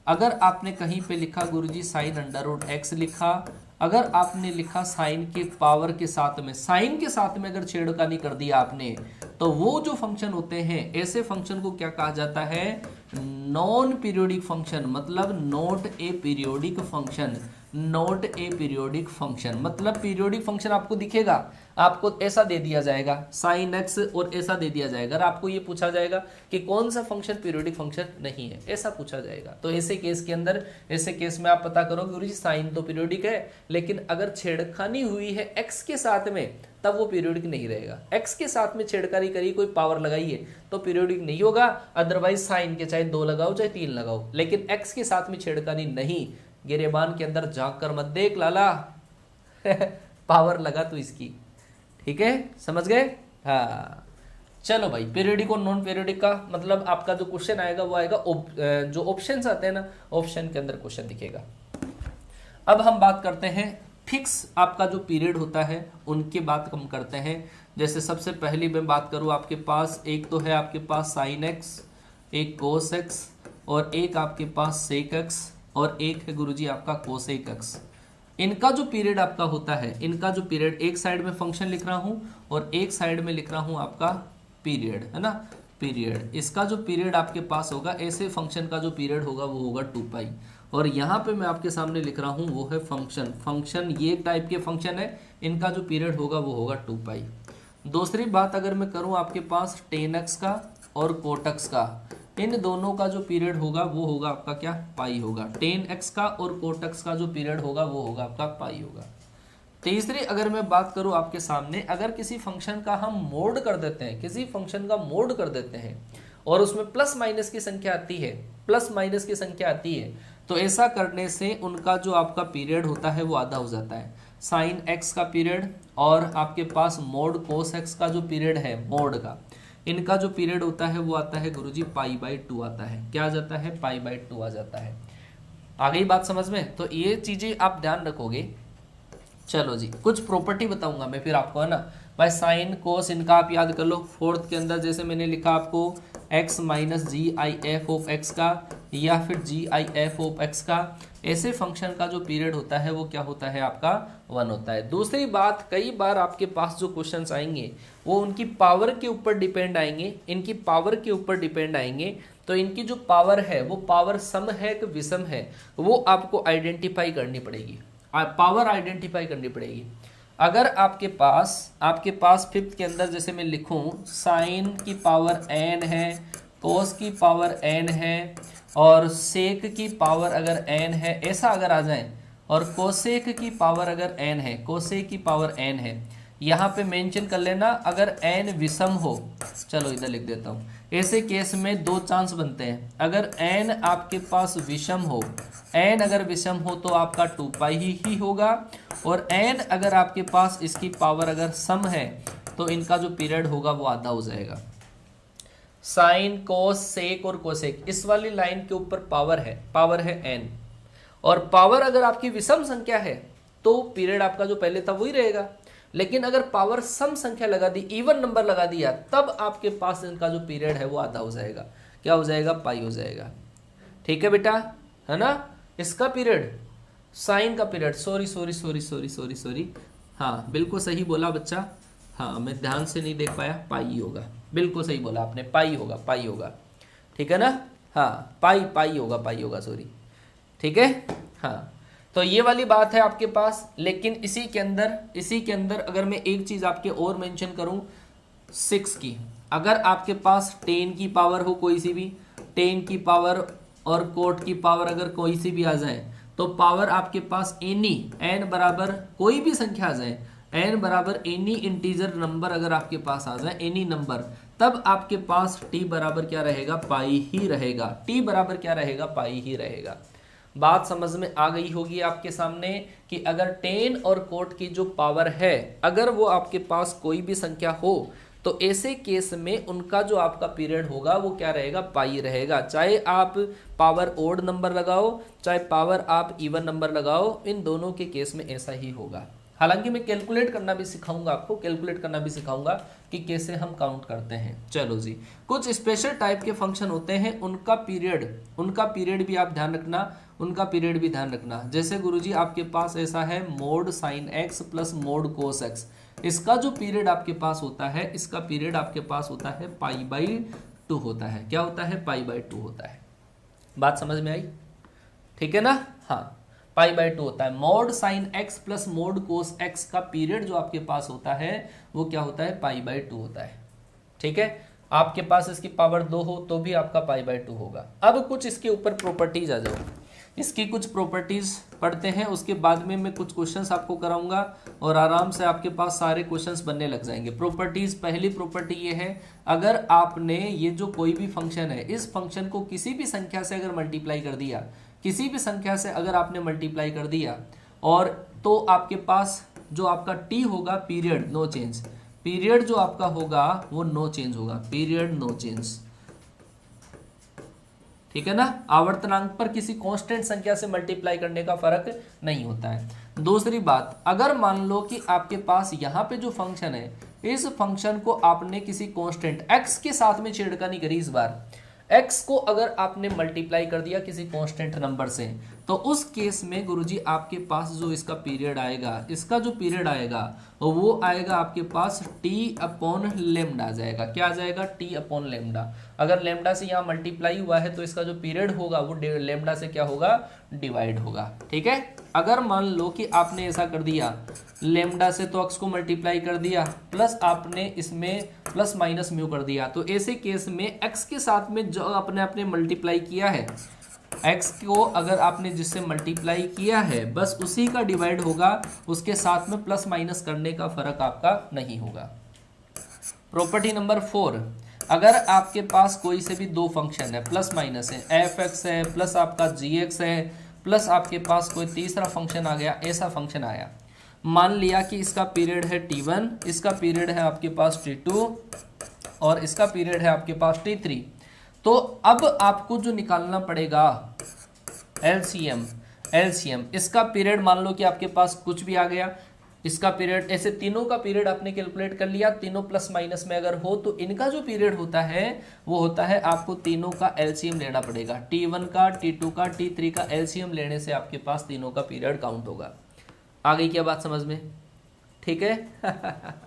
अगर आपने कहीं पे लिखा गुरुजी साइन अंडर रूट एक्स लिखा, अगर आपने लिखा साइन के पावर के साथ में, साइन के साथ में अगर छेड़खानी कर दिया आपने, तो वो जो फंक्शन होते हैं ऐसे फंक्शन को क्या कहा जाता है, नॉन पीरियोडिक फंक्शन, मतलब not a periodic function, not a periodic function, मतलब पीरियोडिक फंक्शन आपको दिखेगा, आपको ऐसा दे दिया जाएगा साइन एक्स और ऐसा दे दिया जाएगा, अगर आपको ये पूछा जाएगा कि कौन सा फंक्शन पीरियोडिक फंक्शन नहीं है, ऐसा पूछा जाएगा, तो ऐसे केस के अंदर, ऐसे केस में आप पता करो गुरुजी साइन तो पीरियोडिक है, लेकिन अगर छेड़खानी हुई है एक्स के साथ में तब वो पीरियोडिक नहीं रहेगा। एक्स के साथ में छेड़खानी करी, कोई पावर लगाई है तो पीरियोडिक नहीं होगा, अदरवाइज साइन के चाहे 2 लगाओ चाहे 3 लगाओ, लेकिन एक्स के साथ में छेड़खानी नहीं। गिरेबान के अंदर झांक कर मत देख लाला पावर लगा तो इसकी, ठीक है, समझ गए। हाँ चलो भाई, पीरियोडिक और नॉन पीरियोडिक का मतलब आपका जो क्वेश्चन आएगा वो आएगा जो ऑप्शंस आते हैं ना, ऑप्शन के अंदर क्वेश्चन दिखेगा। अब हम बात करते हैं फिक्स आपका जो पीरियड होता है उनकी बात हम करते हैं। जैसे सबसे पहली मैं बात करूं, आपके पास एक तो है आपके पास साइन एक्स, एक कोस एक्स, और एक आपके पास सेक एक्स, और एक है गुरुजी आपका कोसेक एक्स। इनका जो पीरियड आपका होता है, इनका जो पीरियड, एक साइड में फंक्शन लिख रहा हूं और एक साइड में लिख रहा हूं आपका पीरियड, है ना, पीरियड। इसका जो पीरियड आपके पास होगा, ऐसे फंक्शन का जो पीरियड होगा वो होगा 2 पाई, और यहाँ पे मैं आपके सामने लिख रहा हूँ वो है फंक्शन ये टाइप के फंक्शन है, इनका जो पीरियड होगा वो होगा 2 पाई। दूसरी बात अगर मैं करूँ आपके पास टेन एक्स का और कोट एक्स का, इन दोनों का जो पीरियड होगा वो होगा आपका क्या, पाई होगा। टेन एक्स का और कोट एक्स का जो पीरियड होगा वो होगा आपका पाई होगा। तीसरी अगर मैं बात करूं आपके सामने, अगर किसी फंक्शन का हम मोड कर देते हैं, किसी फंक्शन का मोड कर देते हैं और उसमें प्लस माइनस की संख्या आती है, प्लस माइनस की संख्या आती है, तो ऐसा करने से उनका जो आपका पीरियड होता है वो आधा हो जाता है। साइन एक्स का पीरियड और आपके पास मोड कोस एक्स का जो पीरियड है मोड का, इनका जो पीरियड होता है वो आता है गुरुजी π/2 आता है। क्या आ जाता है, π/2 आ जाता है। आ गई बात समझ में? तो ये चीजें आप ध्यान रखोगे। चलो जी, कुछ प्रॉपर्टी बताऊंगा मैं फिर आपको, है ना भाई। साइन कोस इनका आप याद कर लो। फोर्थ के अंदर जैसे मैंने लिखा आपको x minus GIF of x का या फिर GIF ऑफ x का, ऐसे फंक्शन का जो पीरियड होता है वो क्या होता है आपका 1 होता है। दूसरी बात, कई बार आपके पास जो क्वेश्चंस आएंगे वो उनकी पावर के ऊपर डिपेंड आएंगे, इनकी पावर के ऊपर डिपेंड आएंगे। तो इनकी जो पावर है वो पावर सम है कि विषम है, वो आपको आइडेंटिफाई करनी पड़ेगी, पावर आइडेंटिफाई करनी पड़ेगी। अगर आपके पास फिफ्थ के अंदर जैसे मैं लिखूं साइन की पावर n है, कोस की पावर n है और सेक की पावर अगर n है, ऐसा अगर आ जाए, और कोसेक की पावर अगर n है, कोसेक की पावर n है, यहाँ पे मेंशन कर लेना अगर n विषम हो। चलो इधर लिख देता हूँ। ऐसे केस में 2 चांस बनते हैं। अगर n आपके पास विषम हो, n अगर विषम हो तो आपका 2 पाई ही होगा, और n अगर आपके पास इसकी पावर अगर सम है तो इनका जो पीरियड होगा वो आधा हो जाएगा। साइन कोस सेक और कोसेक, इस वाली लाइन के ऊपर पावर है n, और पावर अगर आपकी विषम संख्या है तो पीरियड आपका जो पहले था वही रहेगा। लेकिन अगर पावर सम संख्या लगा दी, इवन नंबर लगा दिया, तब आपके पास इनका जो पीरियड है वो आधा हो जाएगा। क्या हो जाएगा, पाई हो जाएगा। ठीक है बेटा, है ना। इसका पीरियड, साइन का पीरियड, सॉरी, हाँ बिल्कुल सही बोला बच्चा, हाँ मैं ध्यान से नहीं देख पाया, पाई होगा, बिल्कुल सही बोला आपने, पाई होगा। ठीक है ना, हाँ पाई होगा, सॉरी, ठीक है। हाँ तो ये वाली बात है आपके पास। लेकिन इसी के अंदर अगर मैं एक चीज आपके और मेंशन करूं 6 की, अगर आपके पास 10 की पावर हो, कोई सी भी 10 की पावर और कोट की पावर अगर कोई सी भी आ जाए, तो पावर आपके पास एनी, n बराबर कोई भी संख्या आ जाए, n बराबर एनी इंटीजर नंबर अगर आपके पास आ जाए, एनी नंबर, तब आपके पास t बराबर क्या रहेगा, पाई ही रहेगा। t बराबर क्या रहेगा, पाई ही रहेगा। बात समझ में आ गई होगी आपके सामने कि अगर 10 और कोट की जो पावर है, अगर वो आपके पास कोई भी संख्या हो, तो ऐसे केस में उनका जो आपका पीरियड होगा वो क्या रहेगा, पाई रहेगा। चाहे आप पावर ओड नंबर लगाओ, चाहे पावर आप इवन नंबर लगाओ, इन दोनों के केस में ऐसा ही होगा। हालांकि मैं कैलकुलेट करना भी सिखाऊंगा आपको, कि कैसे हम काउंट करते हैं। चलो जी, कुछ स्पेशल टाइप के फंक्शन होते हैं, उनका पीरियड भी आप ध्यान रखना, जैसे गुरुजी आपके पास ऐसा है mod sine x plus mode cos x, इसका जो पीरियड आपके पास होता है, इसका पीरियड आपके पास होता है π/2 होता है। क्या होता है, π/2 होता है। बात समझ में आई? ठीक है ना। हाँ π/2 होता है। Mod sine x plus mod cos x का पीरियड जो आपके पास होता है वो क्या होता है, π/2 होता है। ठीक है, आपके पास इसकी पावर 2 हो तो भी आपका π/2 होगा। अब कुछ इसके ऊपर प्रॉपर्टीज आ जाओ, इसकी कुछ प्रॉपर्टीज पढ़ते हैं, उसके बाद में मैं कुछ क्वेश्चंस आपको कराऊंगा और आराम से आपके पास सारे क्वेश्चंस बनने लग जाएंगे। प्रॉपर्टीज, पहली प्रॉपर्टी ये है, अगर आपने ये जो कोई भी फंक्शन है, इस फंक्शन को किसी भी संख्या से अगर मल्टीप्लाई कर दिया, किसी भी संख्या से अगर आपने मल्टीप्लाई कर दिया, और तो आपके पास जो आपका टी होगा पीरियड नो चेंज, पीरियड जो आपका होगा वो नो चेंज होगा, पीरियड नो चेंज। ठीक है ना, आवर्तनांक पर किसी कांस्टेंट संख्या से मल्टीप्लाई करने का फर्क नहीं होता है। दूसरी बात, अगर मान लो कि आपके पास यहाँ पे जो फंक्शन है, इस फंक्शन को आपने किसी कांस्टेंट x के साथ में छेड़खानी करी, इस बार x को अगर आपने मल्टीप्लाई कर दिया किसी कांस्टेंट नंबर से, तो उस केस में गुरुजी आपके पास जो इसका पीरियड आएगा, इसका जो पीरियड आएगा वो आएगा आपके पास t/λ आ जाएगा। क्या आ जाएगा, t/λ। अगर लैम्डा से यहाँ मल्टीप्लाई हुआ है तो इसका जो पीरियड होगा वो लैम्डा से क्या होगा, डिवाइड होगा। ठीक है, अगर मान लो कि आपने ऐसा कर दिया, लैम्डा से तो x को मल्टीप्लाई कर दिया, प्लस आपने इसमें प्लस माइनस म्यू कर दिया, तो ऐसे केस में x के साथ में जो आपने मल्टीप्लाई किया है, x को अगर आपने जिससे मल्टीप्लाई किया है बस उसी का डिवाइड होगा, उसके साथ में प्लस माइनस करने का फर्क आपका नहीं होगा। प्रॉपर्टी नंबर 4, अगर आपके पास कोई से भी दो फंक्शन है, प्लस माइनस है, f(x) है प्लस आपका g(x) है, प्लस आपके पास कोई तीसरा फंक्शन आ गया, ऐसा फंक्शन आया, मान लिया कि इसका पीरियड है t1, इसका पीरियड है आपके पास t2 और इसका पीरियड है आपके पास t3, तो अब आपको जो निकालना पड़ेगा एलसीएम, इसका पीरियड मान लो कि आपके पास कुछ भी आ गया, इसका पीरियड, ऐसे तीनों का पीरियड आपने कैलकुलेट कर लिया, तीनों प्लस माइनस में अगर हो तो इनका जो पीरियड होता है वो होता है, आपको तीनों का एलसीएम लेना पड़ेगा, t1 का, t2 का, t3 का एलसीएम लेने से आपके पास तीनों का पीरियड काउंट होगा। आ गई क्या बात समझ में? ठीक है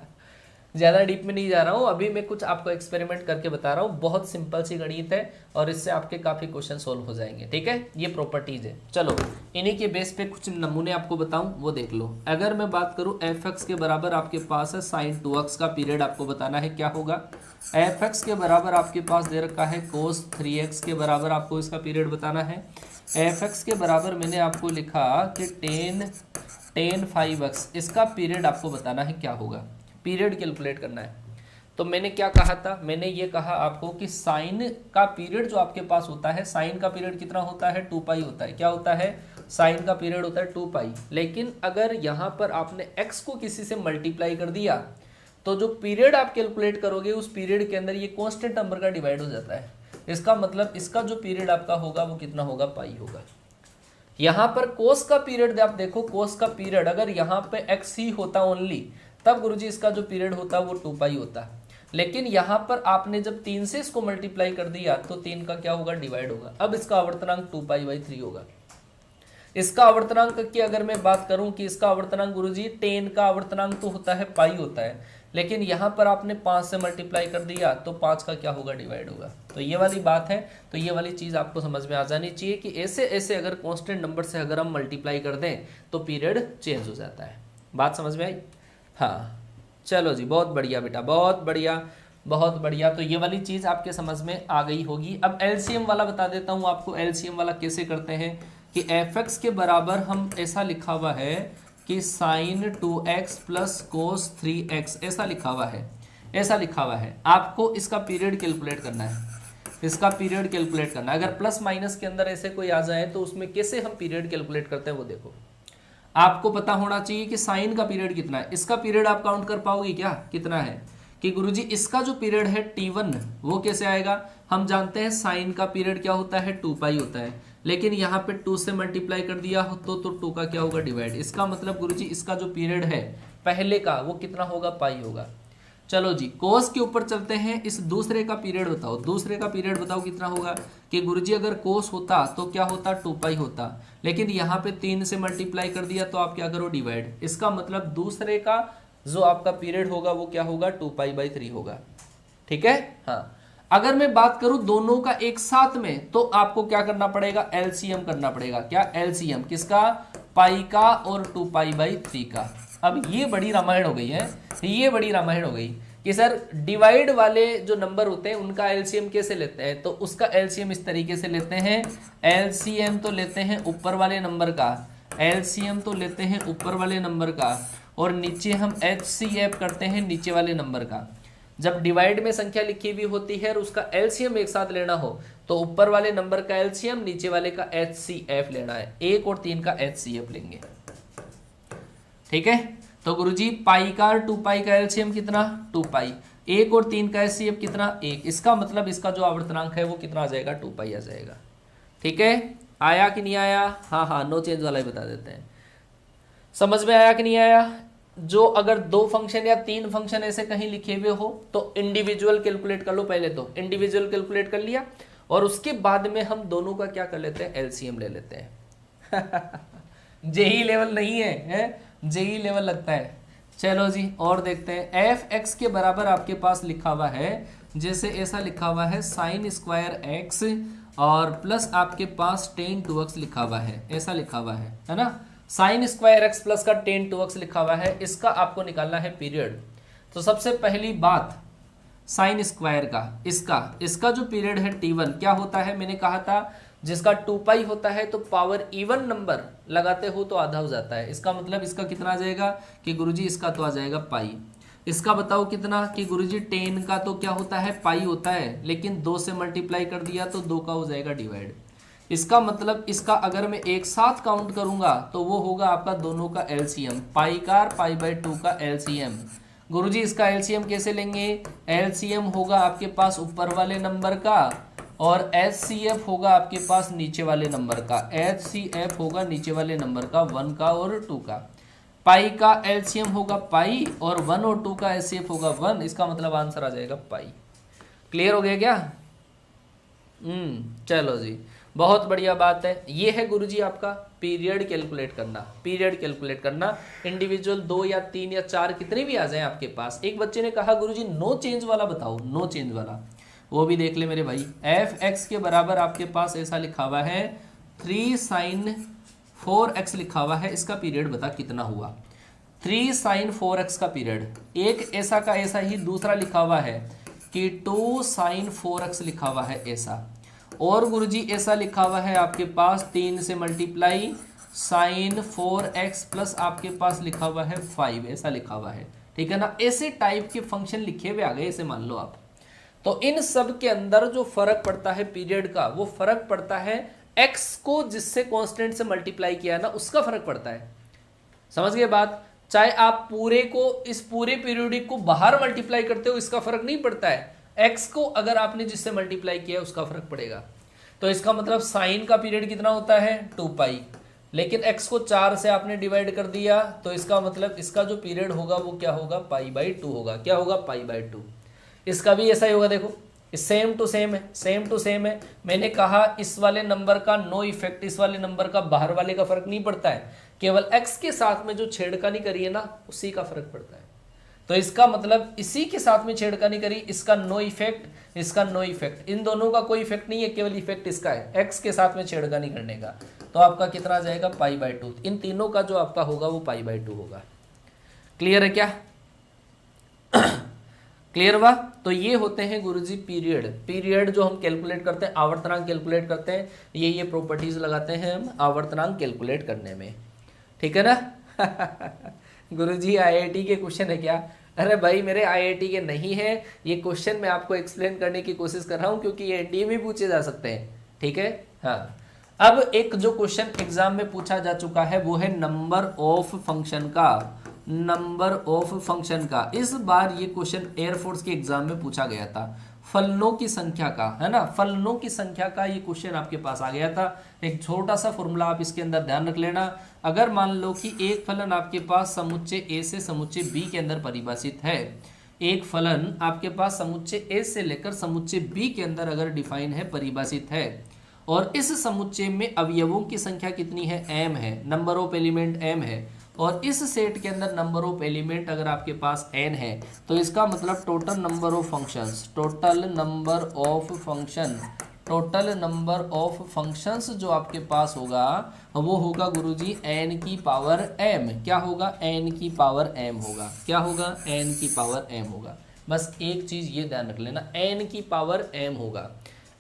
ज़्यादा डीप में नहीं जा रहा हूँ, अभी मैं कुछ आपको एक्सपेरिमेंट करके बता रहा हूँ, बहुत सिंपल सी गणित है और इससे आपके काफ़ी क्वेश्चन सोल्व हो जाएंगे। ठीक है, ये प्रॉपर्टीज है। चलो इन्हीं के बेस पे कुछ नमूने आपको बताऊं, वो देख लो। अगर मैं बात करूँ f(x) के बराबर आपके पास है sin 2x का पीरियड आपको बताना है क्या होगा, f(x) के बराबर आपके पास दे रखा है cos 3x के बराबर आपको इसका पीरियड बताना है, f(x) के बराबर मैंने आपको लिखा कि tan 5x, इसका पीरियड आपको बताना है क्या होगा, पीरियड कैलकुलेट करना है। तो मैंने क्या कहा था, मैंने ये कहा आपको कि साइन का पीरियड जो आपके पास होता है, साइन का पीरियड कितना होता है, 2π होता है। क्या होता है, साइन का पीरियड होता है 2π। लेकिन अगर यहाँ पर आपने x को किसी से मल्टीप्लाई कर दिया तो जो पीरियड आप कैलकुलेट करोगे उस पीरियड के अंदर ये कांस्टेंट नंबर का डिवाइड हो जाता है। इसका मतलब इसका जो पीरियड आपका होगा वो कितना होगा, पाई होगा। यहाँ पर कोस का पीरियड आप देखो, कोस का पीरियड अगर यहाँ पे x ही होता ओनली, तब गुरुजी इसका जो पीरियड होता वो 2π होता। लेकिन यहाँ पर आपने जब 3 से इसको मल्टीप्लाई कर दिया तो 3 का क्या होगा, डिवाइड होगा। अब इसका आवर्तनांक 2π/3 होगा। इसका आवर्तनांक की अगर मैं बात करूं कि इसका आवर्तनांक गुरुजी 10 का आवर्तनांक तो होता है पाई होता है, लेकिन यहाँ पर आपने 5 से मल्टीप्लाई कर दिया तो 5 का क्या होगा, डिवाइड होगा। तो ये वाली बात है, तो ये वाली चीज़ आपको समझ में आ जानी चाहिए कि ऐसे ऐसे अगर कांस्टेंट नंबर से अगर हम मल्टीप्लाई कर दें तो पीरियड चेंज हो जाता है। बात समझ में आई? हाँ चलो जी, बहुत बढ़िया बेटा, बहुत बढ़िया, बहुत बढ़िया। तो ये वाली चीज़ आपके समझ में आ गई होगी। अब एलसीएम वाला बता देता हूँ आपको, एलसीएम वाला कैसे करते हैं कि f(x) के बराबर हम ऐसा लिखा हुआ है कि sin 2x plus cos 3x, ऐसा लिखा हुआ है, ऐसा लिखा हुआ है। आपको इसका पीरियड कैलकुलेट करना है, इसका पीरियड कैलकुलेट करना है। अगर प्लस माइनस के अंदर ऐसे कोई आ जाए तो उसमें कैसे हम पीरियड कैलकुलेट करते हैं वो देखो। आपको पता होना चाहिए कि साइन का पीरियड कितना है। इसका पीरियड आप काउंट कर पाओगे क्या, कितना है कि गुरुजी इसका जो पीरियड है t1 वो कैसे आएगा। हम जानते हैं साइन का पीरियड क्या होता है, 2π होता है, लेकिन यहाँ पे 2 से मल्टीप्लाई कर दिया हो तो 2 का क्या होगा, डिवाइड। इसका मतलब गुरुजी इसका जो पीरियड है पहले का वो कितना होगा, पाई होगा। चलो जी, कोस के ऊपर चलते हैं। इस दूसरे का पीरियड बताओ, दूसरे का पीरियड बताओ कितना होगा कि गुरुजी अगर कोस होता तो क्या होता, 2π होता, लेकिन यहाँ पे 3 से मल्टीप्लाई कर दिया तो आप क्या करो, डिवाइड। इसका मतलब दूसरे का जो आपका पीरियड होगा वो क्या होगा, 2π/3 होगा। ठीक है, हाँ। अगर मैं बात करूं दोनों का एक साथ में तो आपको क्या करना पड़ेगा, एलसीएम करना पड़ेगा। क्या, एलसीएम किसका, पाई का और 2π/3 का। अब ये बड़ी रामायण हो गई है, ये बड़ी रामायण हो गई कि सर डिवाइड वाले जो नंबर होते हैं उनका एलसीएम कैसे लेते हैं, तो उसका एलसीएम इस तरीके से लेते हैं। एलसीएम तो लेते हैं ऊपर वाले नंबर का, एलसीएम तो लेते हैं ऊपर वाले नंबर का, और नीचे हम एचसीएफ करते हैं नीचे वाले नंबर का। जब डिवाइड में संख्या लिखी हुई होती है और उसका एलसीएम एक साथ लेना हो तो ऊपर वाले नंबर का एलसीएम नीचे वाले का एचसीएफ लेना है। 1 और 3 का एचसीएफ लेंगे, ठीक है। तो गुरुजी पाई का 2π का एलसीएम कितना 2π, 1 और 3 का एचसीएफ कितना 1, इसका मतलब इसका जो आवर्तनांक है वो कितना आ जाएगा 2π आ जाएगा, ठीक है। आया कि नहीं आया? हाँ हाँ, नो चेंज वाला ही बता देते हैं। समझ में आया कि नहीं आया? जो अगर 2 फंक्शन या 3 फंक्शन ऐसे कहीं लिखे हुए हो तो इंडिविजुअल कैलकुलेट कर लो। पहले तो इंडिविजुअल कैलकुलेट कर लिया और उसके बाद में हम दोनों का क्या कर लेते हैं, एलसीएम ले लेते हैं। जेई लेवल नहीं है, जेई लेवल लगता है। चलो जी और देखते हैं। एफ एक्स के बराबर आपके पास लिखा हुआ है, जैसे ऐसा लिखा हुआ है sin स्क्वायर एक्स और प्लस आपके पास tan 2x लिखा हुआ है, ऐसा लिखा हुआ है ना। sin स्क्वायर एक्स प्लस का tan 2x लिखा हुआ है, इसका आपको निकालना है पीरियड। तो सबसे पहली बात sin स्क्वायर का इसका जो पीरियड है t1 क्या होता है, मैंने कहा था जिसका 2π होता है तो पावर इवन नंबर लगाते हो तो आधा हो जाता है। इसका मतलब इसका कितना आ जाएगा कि गुरुजी इसका तो आ जाएगा पाई। इसका बताओ कितना कि गुरुजी 10 का तो क्या होता है पाई होता है, लेकिन 2 से मल्टीप्लाई कर दिया तो 2 का हो जाएगा डिवाइड। इसका मतलब इसका अगर मैं एक साथ काउंट करूंगा तो वो होगा आपका दोनों का एलसीएम, पाई का π/2 का एलसीएम। गुरुजी इसका एलसीएम कैसे लेंगे? एलसीएम होगा आपके पास ऊपर वाले नंबर का और एचसीएफ होगा आपके पास नीचे वाले नंबर का। एचसीएफ होगा नीचे वाले नंबर का 1 का और 2 का। पाई का एलसीएम होगा पाई और 1 और 2 का एचसीएफ होगा 1। इसका मतलब आंसर आ जाएगा पाई। क्लियर हो गया क्या? चलो जी, बहुत बढ़िया बात है। ये है गुरुजी आपका पीरियड कैलकुलेट करना। पीरियड कैलकुलेट करना इंडिविजुअल 2 या 3 या 4 कितने भी आ जाएं आपके पास। एक बच्चे ने कहा गुरुजी नो चेंज वाला बताओ, नो चेंज वाला, वो भी देख ले मेरे भाई। एफ एक्स के बराबर आपके पास ऐसा लिखा हुआ है 3 sin 4x लिखा हुआ है, इसका पीरियड बता कितना हुआ। 3 sin 4x का पीरियड, एक ऐसा का ऐसा ही दूसरा लिखा हुआ है कि 2 sin 4x लिखा हुआ है ऐसा, और गुरुजी ऐसा लिखा हुआ है आपके पास 3 से मल्टीप्लाई sin 4x प्लस आपके पास लिखा हुआ है 5, ऐसा लिखा हुआ है, ठीक है ना। ऐसे टाइप के फंक्शन लिखे हुए आ गए, ऐसे मान लो आप। तो इन सब के अंदर जो फर्क पड़ता है पीरियड का, वो फर्क पड़ता है x को जिससे कांस्टेंट से मल्टीप्लाई किया है ना, उसका फर्क पड़ता है। समझ गए बात? चाहे आप पूरे को इस पूरे पीरियोडिक को बाहर मल्टीप्लाई करते हो, इसका फर्क नहीं पड़ता है। x को अगर आपने जिससे मल्टीप्लाई किया है उसका फर्क पड़ेगा। तो इसका मतलब साइन का पीरियड कितना होता है 2π, लेकिन x को 4 से आपने डिवाइड कर दिया तो इसका मतलब इसका जो पीरियड होगा वो क्या होगा π/2 होगा। क्या होगा π/2। इसका भी ऐसा ही होगा, देखो सेम टू सेम है, सेम टू सेम है। मैंने कहा इस वाले नंबर का नो इफेक्ट इस वाले नंबर का बाहर वाले का फर्क नहीं पड़ता है, केवल x के साथ में जो छेड़खानी करी है ना उसी का फर्क पड़ता है। तो इसका मतलब इसी के साथ में छेड़खानी करी, इसका नो इफेक्ट, इसका नो इफेक्ट, इन दोनों का कोई इफेक्ट नहीं है, केवल इफेक्ट इसका है x के साथ में छेड़खानी करने का। तो आपका कितना आ जाएगा π/2। इन तीनों का जो आपका होगा वो π/2 होगा। क्लियर है क्या? क्लियर हुआ? तो ये होते हैं गुरुजी पीरियड। पीरियड जो हम कैलकुलेट करते हैं, आवर्तनांक कैलकुलेट करते हैं, ये प्रॉपर्टीज लगाते हैं हम आवर्तनांक कैलकुलेट करने में, ठीक है ना। गुरुजी आईआईटी के क्वेश्चन है क्या? अरे भाई मेरे आईआईटी के नहीं है, ये क्वेश्चन मैं आपको एक्सप्लेन करने की कोशिश कर रहा हूँ क्योंकि ये एनडीए में पूछे जा सकते हैं, ठीक है। हाँ, अब एक जो क्वेश्चन एग्जाम में पूछा जा चुका है वो है नंबर ऑफ फंक्शन का, नंबर ऑफ फंक्शन का। इस बार ये क्वेश्चन एयरफोर्स के एग्जाम में पूछा गया था, फलनों की संख्या का, है ना, फलनों की संख्या का ये क्वेश्चन आपके पास आ गया था। एक छोटा सा फॉर्मूला आप इसके अंदर ध्यान रख लेना। अगर मान लो कि एक फलन आपके पास समुच्चय ए से समुच्चय बी के अंदर परिभाषित है, एक फलन आपके पास समुच्चय ए से लेकर समुच्चय बी के अंदर अगर डिफाइन है, परिभाषित है, और इस समुच्चय में अवयवों की संख्या कितनी है, m है, नंबर ऑफ एलिमेंट m है, और इस सेट के अंदर नंबर ऑफ एलिमेंट अगर आपके पास n है, तो इसका मतलब total number of functions, total number of function total number of functions जो आपके पास होगा वो होगा गुरुजी n की पावर m। क्या होगा? n की पावर m होगा। क्या होगा? n की पावर m होगा। बस एक चीज ये ध्यान रख लेना, n की पावर m होगा।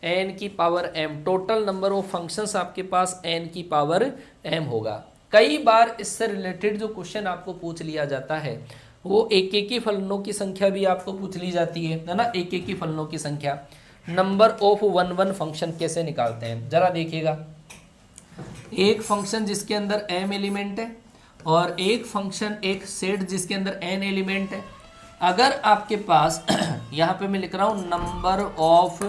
n की power m, total number of functions आपके पास n की पावर m होगा। कई बार इससे रिलेटेड जो क्वेश्चन आपको पूछ लिया जाता है वो एक एक की फलनों की संख्या भी आपको पूछ ली जाती है ना, एक एक की फलनों की संख्या। Number of one one function कैसे निकालते हैं जरा देखिएगा। एक फंक्शन जिसके अंदर m एलिमेंट है और एक फंक्शन, एक सेट जिसके अंदर n एलिमेंट है। अगर आपके पास यहाँ पे मैं लिख रहा हूँ number of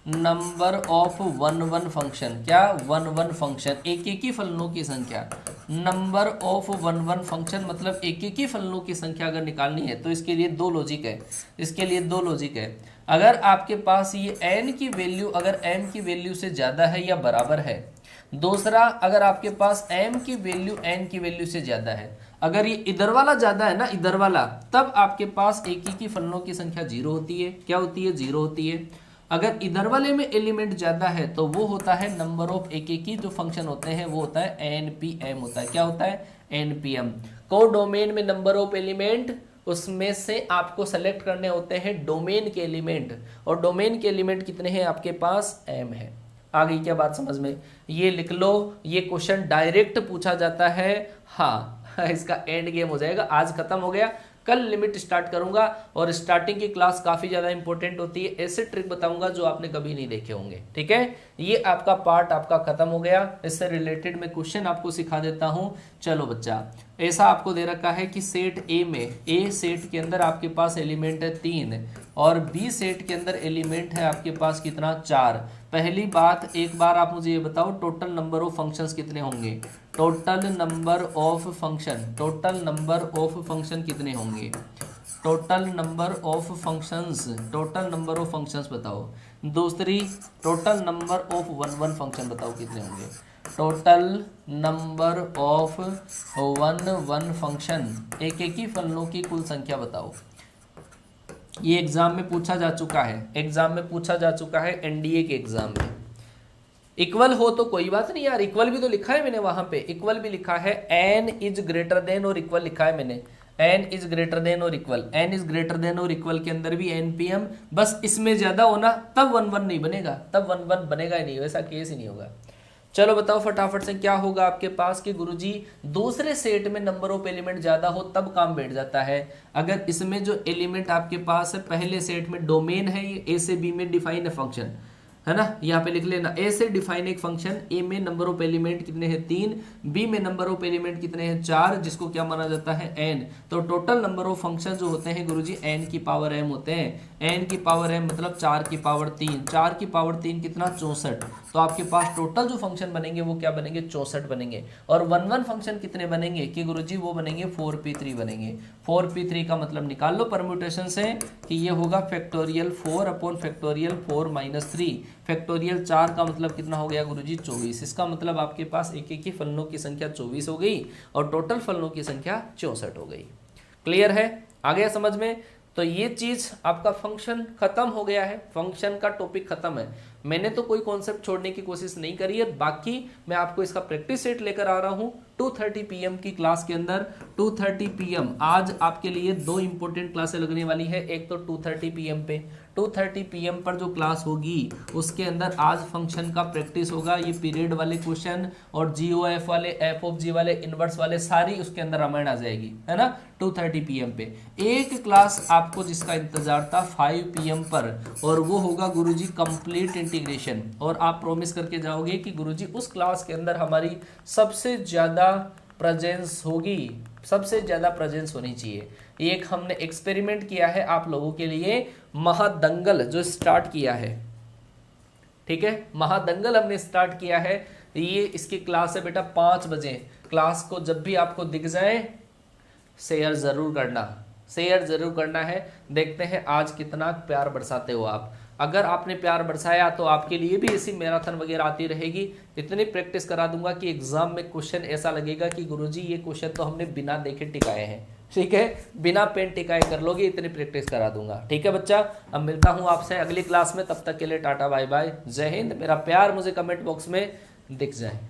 one one function, क्या? वन वन फंक्शन, एक एक ही फलनों की संख्या। Number of one one function मतलब एक एक ही फलनों की संख्या अगर निकालनी है तो इसके लिए दो लॉजिक है, इसके लिए दो लॉजिक है। अगर आपके पास ये n की वैल्यू अगर m की वैल्यू से ज़्यादा है या बराबर है, दूसरा अगर आपके पास m की वैल्यू n की वैल्यू से ज़्यादा है, अगर ये इधर वाला ज़्यादा है ना, इधर वाला, तब आपके पास एक ही की फलनों की संख्या जीरो होती है। क्या होती है? जीरो होती है। अगर इधर वाले में एलिमेंट ज़्यादा है तो वो होता है नंबर ऑफ एक एक ही जो फंक्शन होते हैं वो होता है npm होता है। क्या होता है? npm। को डोमेन में नंबर ऑफ एलिमेंट, उसमें से आपको सेलेक्ट करने होते हैं डोमेन के एलिमेंट, और डोमेन के एलिमेंट कितने हैं आपके पास? m है। आ गई क्या बात समझ में? ये लिख लो, ये क्वेश्चन डायरेक्ट पूछा जाता है। हाँ इसका एंड गेम हो जाएगा, आज खत्म हो गया, कल लिमिट स्टार्ट करूंगा और स्टार्टिंग की क्लास काफी ज्यादा इंपॉर्टेंट होती है। ऐसे ट्रिक बताऊंगा जो आपने कभी नहीं देखे होंगे। ठीक है, ये आपका पार्ट आपका खत्म हो गया। इससे रिलेटेड मैं क्वेश्चन आपको सिखा देता हूं। चलो बच्चा, ऐसा आपको दे रखा है कि सेट ए में, ए सेट के अंदर आपके पास एलिमेंट है 3 और बी सेट के अंदर एलिमेंट है आपके पास कितना? 4। पहली बात, एक बार आप मुझे ये बताओ टोटल नंबर ऑफ फंक्शंस कितने होंगे? Total number of function, total number of function कितने होंगे? Total number of functions, total number of functions बताओ। दूसरी, total number of one one function बताओ कितने होंगे? Total number of one one function, एक एक ही फलनों की कुल संख्या बताओ। ये एग्जाम में पूछा जा चुका है, एग्जाम में पूछा जा चुका है, एनडीए के एग्जाम में। इक्वल हो तो कोई बात नहीं यार, इक्वल भी तो लिखा है मैंने वहां पे, इक्वल भी लिखा है, एन इज ग्रेटर देन और इक्वल लिखा है मैंने, एन इज ग्रेटर देन और equal, n is greater than और इक्वल के अंदर भी एनपीएम। बस इसमें ज्यादा होना तब वन वन नहीं बनेगा, तब वन वन बनेगा ही नहीं, वैसा केस ही नहीं होगा। चलो बताओ फटाफट से क्या होगा आपके पास कि गुरुजी दूसरे सेट में नंबर ऑफ एलिमेंट ज्यादा हो तब काम बैठ जाता है। अगर इसमें जो एलिमेंट आपके पास है पहले सेट में डोमेन है, ये ए से बी में डिफाइन है फंक्शन, है ना, यहाँ पे लिख लेना, ए से डिफाइन एक फंक्शन, ए में नंबर ऑफ एलिमेंट कितने हैं? 3, बी में नंबर ऑफ एलिमेंट कितने हैं? 4, जिसको क्या माना जाता है? n। तो टोटल नंबर ऑफ फंक्शन जो होते हैं गुरुजी n की पावर m होते हैं। n की पावर m मतलब 4 की पावर 3, 4 की पावर 3 कितना? 64। तो आपके पास टोटल जो फंक्शन बनेंगे वो क्या बनेंगे? 64 बनेंगे। और वन वन फंक्शन कितने बनेंगे कि गुरुजी? वो बनेंगे 4p3 बनेंगे। 4p3 का मतलब निकाल लो परम्यूटेशन से कि ये होगा factorial 4 upon factorial 4 minus 3, factorial 4 का मतलब कितना हो गया गुरुजी? 24। इसका मतलब आपके पास एक एक ही फलनों की संख्या 24 हो गई और टोटल फलनों की संख्या 64 हो गई। क्लियर है? आ गया समझ में? तो ये चीज आपका फंक्शन खत्म हो गया है, फंक्शन का टॉपिक खत्म है। मैंने तो कोई कॉन्सेप्ट छोड़ने की कोशिश नहीं करी है, बाकी मैं आपको इसका प्रैक्टिस सेट लेकर आ रहा हूँ 2:30 PM की क्लास के अंदर। 2:30 PM आज आपके लिए 2 इंपॉर्टेंट क्लासें लगने वाली है। एक तो 2:30 PM पे, 2:30 PM पर जो क्लास होगी उसके अंदर आज फंक्शन का प्रैक्टिस होगा, ये पीरियड वाले क्वेश्चन और GOF वाले, एफ ऑफ जी वाले, इनवर्स वाले, सारी उसके अंदर रामायण आ जाएगी, है ना। 2:30 PM पे एक क्लास आपको जिसका इंतजार था 5 PM पर, और वो होगा गुरुजी कंप्लीट इंटीग्रेशन। और आप प्रॉमिस करके जाओगे कि गुरुजी उस क्लास के अंदर हमारी सबसे ज्यादा प्रेजेंस होगी, सबसे ज्यादा प्रेजेंस होनी चाहिए। एक हमने एक्सपेरिमेंट किया है आप लोगों के लिए, महादंगल जो स्टार्ट किया है, ठीक है, महादंगल हमने स्टार्ट किया है। ये इसकी क्लास है बेटा 5 बजे। क्लास को जब भी आपको दिख जाए शेयर जरूर करना, शेयर जरूर करना है। देखते हैं आज कितना प्यार बरसाते हो आप। अगर आपने प्यार बरसाया तो आपके लिए भी ऐसी मैराथन वगैरह आती रहेगी। इतनी प्रैक्टिस करा दूंगा कि एग्जाम में क्वेश्चन ऐसा लगेगा कि गुरुजी ये क्वेश्चन तो हमने बिना देखे टिकाए हैं। ठीक है, बिना पेन टिकाए कर लोगे, इतनी प्रैक्टिस करा दूंगा। ठीक है बच्चा, अब मिलता हूं आपसे अगली क्लास में, तब तक के लिए टाटा बाय बाय, जय हिंद। मेरा प्यार मुझे कमेंट बॉक्स में दिख जाए।